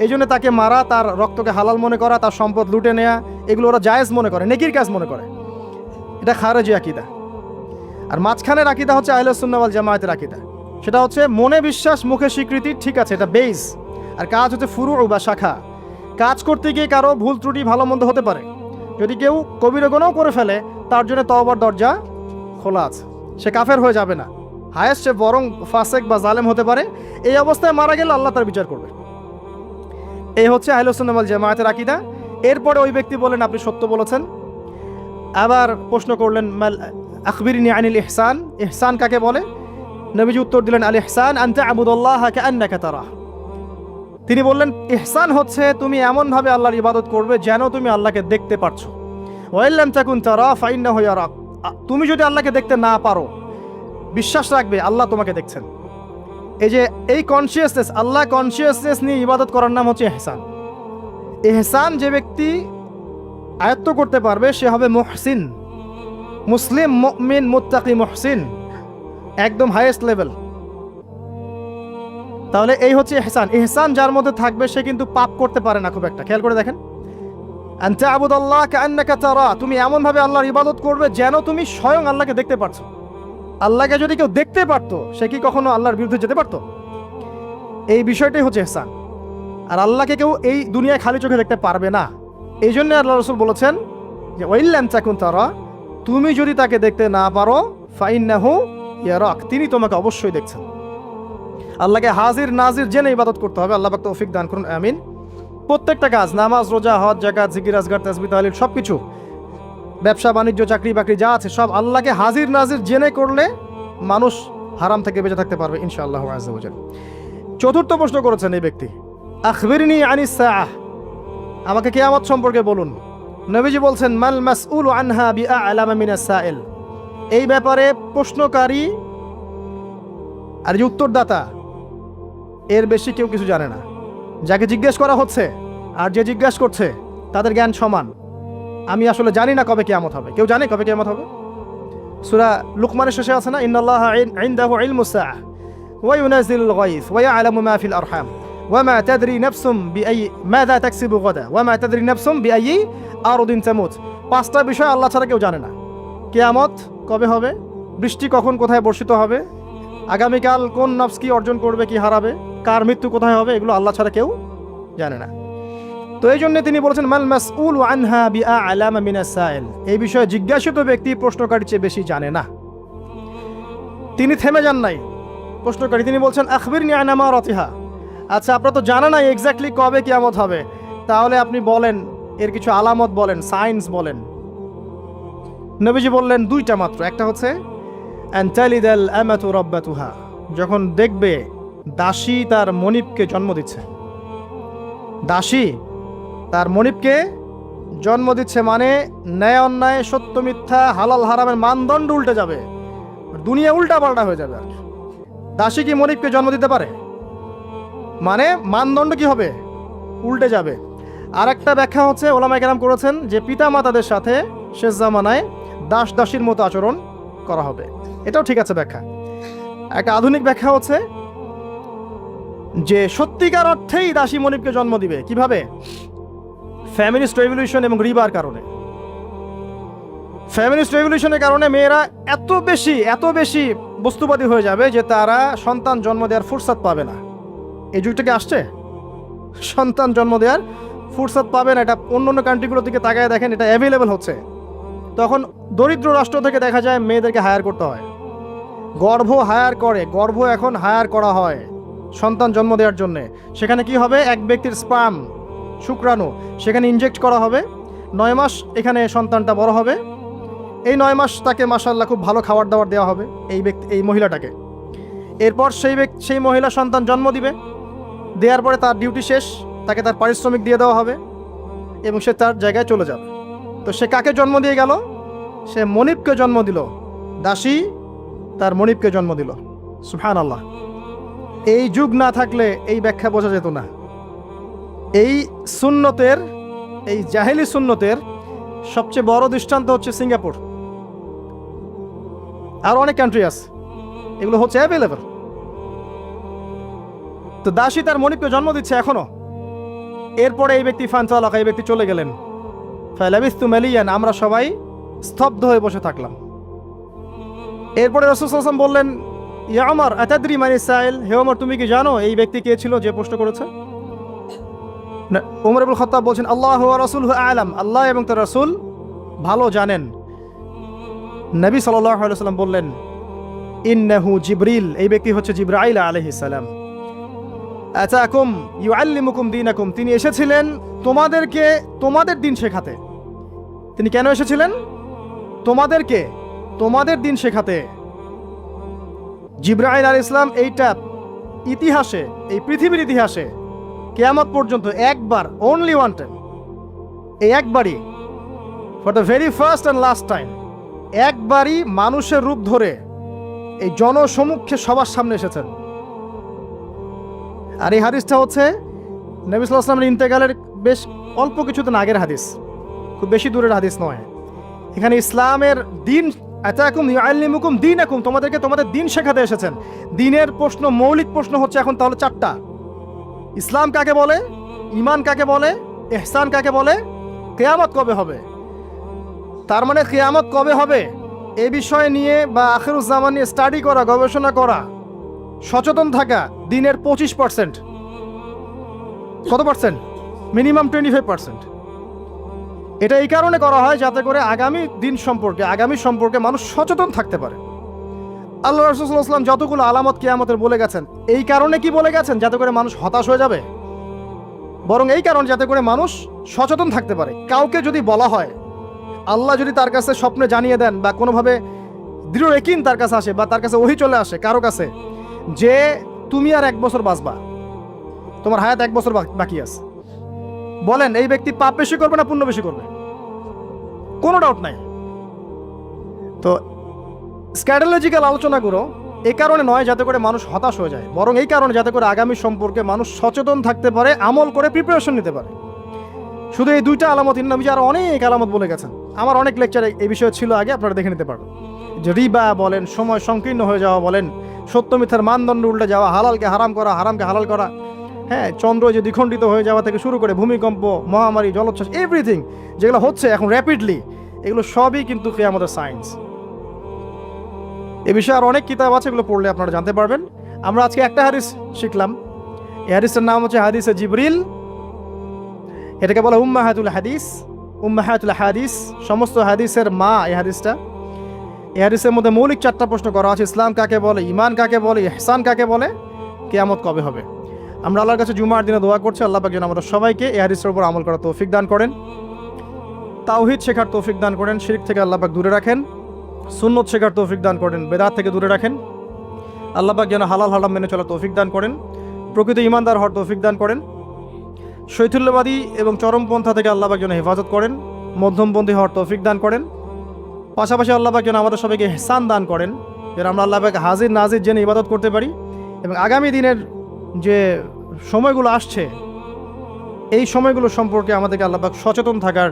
Speaker 1: এই জন্য তাকে মারা, তার রক্তকে হালাল মনে করা, তার সম্পদ লুটে নেওয়া, এগুলো ওরা জায়েজ মনে করে, নেকির কাজ মনে করে। এটা খারেজি আকীদা। আর মাঝখানের আকীদা হচ্ছে আহলে সুন্নাহ ওয়াল জামায়াতের আকীদা। সেটা হচ্ছে মনে বিশ্বাস, মুখে স্বীকৃতি, ঠিক আছে, এটা বেস। আর কাজ হচ্ছে ফুরু বা শাখা। কাজ করতে গিয়ে কারো ভুল ত্রুটি ভালো মন্দ হতে পারে, যদি কেউ কবিরা গুনাহ করে ফেলে তার জন্য তওবার দরজা খোলা আছে, সে কাফের হয়ে যাবে না, হায়েস্ট সে বরং ফাসেক বা জালেম হতে পারে। এই অবস্থায় মারা গেলে আল্লাহ তার বিচার করবে। এই হচ্ছে আহলে সুন্নাহ ওয়াল জামায়াতের আকীদা। এরপরে ওই ব্যক্তি বলেন আপনি সত্য বলেছেন। আবার প্রশ্ন করলেন মাল আখবিরনি আনিল ইহসান, ইহসান কাকে বলে? নবীজি উত্তর দিলেন আল ইহসান আন তা'বুদাল্লাহা কাআন্নাকা তারাহ। তিনি বললেন ইহসান হচ্ছে তুমি এমনভাবে আল্লাহর ইবাদত করবে যেন তুমি আল্লাহকে দেখতে পারছো। ওয়া ইল্লাম তাকুন তারা ফাইন্নাহু ইয়ারাক, তুমি যদি আল্লাহকে দেখতে না পারো বিশ্বাস রাখবে আল্লাহ তোমাকে দেখছেন। এই যে এই কনসিয়াসনেস, আল্লাহ কনসিয়াসনেস নিয়ে ইবাদত করার নাম হচ্ছে ইহসান। ইহসান যে ব্যক্তি আয়ত্ত করতে পারবে সে হবে মুহসিন, মুসলিম, মুমিন, মুত্তাকি, মুহসিন, একদম হাইয়েস্ট লেভেল। তাহলে এই হচ্ছে ইহসান। ইহসান যার মধ্যে থাকবে সে কিন্তু পাপ করতে পারে না খুব একটা। খেয়াল করে দেখেন, আন তা'বুদাল্লাহ কাআন্নাকা তারা, তুমি এমনভাবে আল্লাহর ইবাদত করবে যেন তুমি স্বয়ং আল্লাহকে দেখতে পারছো। আল্লাহকে যদি কেউ দেখতে পারতো সে কি কখনো আল্লাহর বিরুদ্ধে যেতে পারতো? এই বিষয়টাই হচ্ছে ইহসান। আর আল্লাহকে কেউ এই দুনিয়ায় খালি চোখে দেখতে পারবে না। এই জন্য আল্লাহ রাসূল বলেছেন যে ওয়াইল্লাম তাকুন তারা, তুমি যদি তাকে দেখতে না পারো ফাইন্নাহু ইয়ারাক, তিনি তোমাকে অবশ্যই দেখছেন। আল্লাহকে হাজির নাজির জেনে ইবাদত করতে হবে। আল্লাহ পাক তৌফিক দান করুন, আমিন। প্রত্যেকটা কাজ, নামাজ, রোজা, হজ, যাকাত, জিকির, আজকার, তাসবিহ, তাহলিল, সব কিছু, ব্যবসা বাণিজ্য, চাকরি বাকরি যা আছে সব আল্লাহকে হাজির নাজির জেনে করলে মানুষ হারাম থেকে বেঁচে থাকতে পারবে ইনশাআল্লাহ আযজা ওয়া জাল্লা। চতুর্থ প্রশ্ন করেছেন এই ব্যক্তি, আখবিরনি আনিস সাআহ, আমাকে কিয়ামত সম্পর্কে বলুন। নবীজি বলছেন মাল মাসউলু আনহা বিআ'লামা মিনাস সাইল, এই ব্যাপারে প্রশ্নকারী আর যে উত্তরদাতা এর বেশি কেউ কিছু জানে না। যাকে জিজ্ঞেস করা হচ্ছে আর যে জিজ্ঞাসা করছে তাদের জ্ঞান সমান। আমি আসলে জানি না কবে কিয়ামত হবে। কেউ জানে কবে কিয়ামত হবে? সূরা লুকমানের শেষে আছে না, ইন্নাল্লাহা ইনদাহু ইলমুস সাআহ ওয়া ইউনাজিলুল গায়স ওয়া ইয়ালামু মা ফিল আরহাম ওয়া মা তাদরি নাফসুম বিআই মাযা তাকসিবু গাদা ওয়া মা তাদরি নাফসুম বিআই আরদিন তামুত। পাঁচটা বিষয় আল্লাহ ছাড়া কেউ জানে না। কিয়ামত কবে হবে, বৃষ্টি কখন কোথায় বর্ষিত হবে, আগামীকাল কোন নফস কি অর্জন করবে কি হারাবে, কার মৃত্যু কোথায় হবে, এগুলো আল্লাহ ছাড়া কেউ জানে না। তো এই জন্য তিনি বলেছেন মাল মাসউলু আনহা বিআ'লামা মিনাস সাইল, এই বিষয়ে জিজ্ঞাসিত ব্যক্তি প্রশ্নকারীর চেয়ে বেশি জানে না। তিনি থেমে যান নাই প্রশ্নকারী, তিনি বলছেন আখবিরনি আন আমারাতিহা, আচ্ছা আপনারা তো জানা নাই এক্স্যাক্টলি কবে কিয়ামত হবে, তাহলে আপনি বলেন এর কিছু আলামত বলেন, সাইন্স বলেন। নবীজি বললেন দুইটা মাত্র। একটা হচ্ছে আন তালিদাল আমাতু রাব্বাতুহা, যখন দেখবে দাসী তার মনিবকে জন্ম দিচ্ছে। দাসী তার মনিবকে জন্ম দিচ্ছে মানে ন্যায় অন্যায়, সত্য মিথ্যা, হালাল হারামের মানদণ্ড উল্টে যাবে, দুনিয়া উল্টা পাল্টা হয়ে যাবে। আর দাসী কি মনিবকে জন্ম দিতে পারে? মানে মানদণ্ড কি হবে? উল্টে যাবে। আর একটা ব্যাখ্যা হচ্ছে ওলামায়ে কেরাম করেছেন যে পিতা মাতাদের সাথে শেষ জামানায় দাস দাসীর মতো আচরণ করা হবে। এটাও ঠিক আছে ব্যাখ্যা। একটা আধুনিক ব্যাখ্যা হচ্ছে যে সত্যিকার অর্থেই দাসী মনিবকে জন্ম দিবে। কিভাবে? ফ্যামিলিস্ট রেভলিউশন এবং রিবার কারণে। ফ্যামিলিস্ট রেভলিউশনের কারণে মেয়েরা এত বেশি বস্তুবাদী হয়ে যাবে যে তারা সন্তান জন্ম দেওয়ার ফুরসত পাবে না। এই যুগটা কি আসছে? সন্তান জন্ম দেওয়ার ফুরসত পাবে না। এটা অন্য কান্ট্রিগুলোর দিকে তাকায় দেখেন, এটা অ্যাভেলেবেল হচ্ছে। তখন দরিদ্র রাষ্ট্র থেকে দেখা যায় মেয়েদেরকে হায়ার করতে হয়, গর্ভ হায়ার করে, গর্ভ এখন হায়ার করা হয় সন্তান জন্ম দেওয়ার জন্য। সেখানে কি হবে, এক ব্যক্তির স্পার্ম, শুক্রাণু সেখানে ইনজেক্ট করা হবে। 9 মাস এখানে সন্তানটা বড় হবে। এই 9 মাস তাকে মাশাআল্লাহ খুব ভালো খাবার দাবার দেওয়া হবে এই মহিলাটাকে। এরপর সেই মহিলা সন্তান জন্ম দিবে। দেওয়ার পরে তার ডিউটি শেষ, তাকে তার পারিশ্রমিক দিয়ে দেওয়া হবে এবং সে তার জায়গায় চলে যাবে। তো সে কাকে জন্ম দিয়ে গেল? সে মনিবকে জন্ম দিল। দাসী তার মনিবকে জন্ম দিল। সুবহানাল্লাহ। এই যুগ না থাকলে এই ব্যাখ্যা বোঝা যেত না। এই সুন্নতের, এই জাহেলি সুন্নতের সবচেয়ে বড় দৃষ্টান্ত হচ্ছে সিঙ্গাপুর। আর অনেক কান্ট্রি আছে, এগুলো হচ্ছে অ্যাভেলেবল। তো দাসী তার মনিককে জন্ম দিচ্ছে এখনো। এরপরে এই ব্যক্তি ফানতালাকা, এই ব্যক্তি চলে গেলেন। ফালাবিস্তু মালিয়ান, আমরা সবাই স্তব্ধ হয়ে বসে থাকলাম। এরপরে রাসূল সাল্লাল্লাহু আলাইহি ওয়াসাল্লাম বললেন, ইয়া ওমর আতাদরি মান ইসরাইল, হে ওমর তুমি কি জানো এই ব্যক্তি কে ছিল যে প্রশ্ন করেছে? ওমর ইবনে খাত্তাব বলছেন, আল্লাহু ওয়া রাসূলুহু আ'লাম, আল্লাহ এবং তার রাসূল ভালো জানেন। নবী সাল্লাল্লাহু আলাইহি ওয়াসাল্লাম বললেন, ইন্নাহু জিবরিল, এই ব্যক্তি হচ্ছে জিবরাইল আলাইহিস সালাম। আতাকুম ইউআল্লিমুকুম দীনাকুম, তিনি এসেছিলেন তোমাদেরকে তোমাদের দিন শেখাতে। তিনি কেন এসেছিলেন? তোমাদেরকে তোমাদের দিন শেখাতে। জিবরাইল আলাইহিস সালাম এইটা ইতিহাসে, এই পৃথিবীর ইতিহাসে কিয়ামত পর্যন্ত একবার, অনলি ওয়ান টাইম, এই একবারই, for the very first and last time, একবারই মানুষের রূপ ধরে এই জনসমক্ষে সবার সামনে এসেছেন। আর এই হাদিসটা হচ্ছে নবী সাল্লাল্লাহু আলাইহি ওয়াসাল্লামের ইন্তেকালের বেশ অল্প কিছুদিন আগের হাদিস, খুব বেশি দূরের হাদিস নয়। এখানে ইসলামের দিন, আতাকুম ইউআল্লিমুকুম দীনাকুম, তোমাদেরকে তোমাদের দিন শেখাতে এসেছেন। দিনের প্রশ্ন, মৌলিক প্রশ্ন হচ্ছে এখন তাহলে চারটা। ইসলাম কাকে বলে, ঈমান কাকে বলে, ইহসান কাকে বলে, কিয়ামত কবে হবে। তার মানে কিয়ামত কবে হবে এই বিষয় নিয়ে বা আখিরুজ্জামান নিয়ে স্টাডি করা, গবেষণা করা, সচেতন থাকা দিনের 25%। কত পার্সেন্ট? মিনিমাম 25%। এটা এই কারণে করা হয় যাতে করে আগামী দিন সম্পর্কে, আগামী সম্পর্কে মানুষ সচেতন থাকতে পারে। আল্লাহ রাসূল সাল্লাল্লাহু আলাইহি ওয়াসাল্লাম যতগুলো আলামত কিয়ামতের বলে গেছেন, এই কারণে কি বলে গেছেন? যাতে করে মানুষ হতাশ হয়ে যাবে, বরং এই কারণ যাতে করে মানুষ সচেতন থাকতে পারে। কাউকে যদি বলা হয়, আল্লাহ যদি তার কাছে স্বপ্নে জানিয়ে দেন বা কোনোভাবে দৃঢ় ইয়াকিন তার কাছে আসে বা তার কাছে ওহী চলে আসে কারো কাছে যে তুমি আর 1 বছর বাঁচবা, তোমার হায়াত 1 বছর বাকি আছে, বলেন এই ব্যক্তি পাপ বেশি করবে না পুণ্য বেশি করবে? কোনো ডাউট নাই। তো স্ক্যাডোলজিক্যাল আলোচনাগুলো এই কারণে নয় যাতে করে মানুষ হতাশ হয়ে যায়, বরং এই কারণে যাতে করে আগামী সম্পর্কে মানুষ সচেতন থাকতে পারে, আমল করে প্রিপারেশন নিতে পারে। শুধু এই দুইটা আলামত, নবী আরো অনেক আলামত বলে গেছেন। আমার অনেক লেকচার এই বিষয়ে ছিল আগে, আপনারা দেখে নিতে পারবেন। যে রিবা বলেন, সময় সংকীর্ণ হয়ে যাওয়া বলেন, সত্য মিথ্যার মানদণ্ড উল্টে যাওয়া, হালালকে হারাম করা, হারামকে হালাল করা, হ্যাঁ, চন্দ্র যে দ্বিখণ্ডিত হয়ে যাওয়া থেকে শুরু করে ভূমিকম্প, মহামারী, জলোচ্ছ্বাস, এভরিথিং যেগুলো হচ্ছে এখন র্যাপিডলি, এগুলো সবই কিন্তু কিয়ামতের সায়েন্স। এ বিষয়ে আর অনেক কিতাব আছে, এগুলো পড়লে আপনারা জানতে পারবেন। আমরা আজকে একটা হাদিস শিখলাম। এই হাদিসের নাম হচ্ছে হাদিসে জিবরিল। এটাকে বলা উম্মাহাতুল হাদিস, উম্মাহাতুল হাদিস, সমস্ত হাদিসের মা এই হাদিসটা। এই হাদিসের মধ্যে মৌলিক 4টা প্রশ্ন করা আছে। ইসলাম কাকে বলে, ঈমান কাকে বলে, ইহসান কাকে বলে, কিয়ামত কবে হবে। আমরা আল্লাহর কাছে জুমার দিনে দোয়া করছি, আল্লাহ পাক যেন আমাদের সবাইকে এই হাদিসের উপর আমল করার তৌফিক দান করেন, তাওহীদ শেখার তৌফিক দান করেন, শিরক থেকে আল্লাহ পাক দূরে রাখেন, সুন্নত শেখার তৌফিক দান করেন, বেদাত থেকে দূরে রাখেন। আল্লাহ পাক যেন হালাল হারাম মেনে চলার তৌফিক দান করেন, প্রকৃত ঈমানদার হওয়ার তৌফিক দান করেন, শৈথুল্যবাদী এবং চরমপন্থা থেকে আল্লাহ পাক যেন হেফাজত করেন, মধ্যমপন্থী হওয়ার তৌফিক দান করেন। পাশাপাশি আল্লাহ পাক যেন আমাদের সবাইকে ইহসান দান করেন, যেন আমরা আল্লাহ পাক হাজির নাজির জেনে ইবাদত করতে পারি। এবং আগামী দিনের যে সময়গুলো আসছে, এই সময়গুলো সম্পর্কে আমাদেরকে আল্লাহ পাক সচেতন থাকার,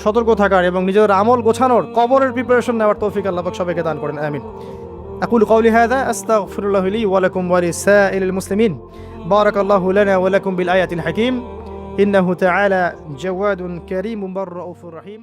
Speaker 1: সতর্ক থাকার এবং নিজেদের আমল গোছানোর, কবরের প্রিপারেশন নেওয়ার তৌফিক আল্লাহ পাক সবাইকে দান করেন। আমিন। আকুলু কওলি হাযা আস্তাগফিরুল্লাহ লি ওয়া লাকুম ওয়া লিসাইরিল মুসলিমিন। বারাকাল্লাহু লানা ওয়া লাকুম বিল আয়াতিল হাকীম। ইন্নাহু তাআলা জাওয়াদুন কারীমুন রাউফুর রহিম।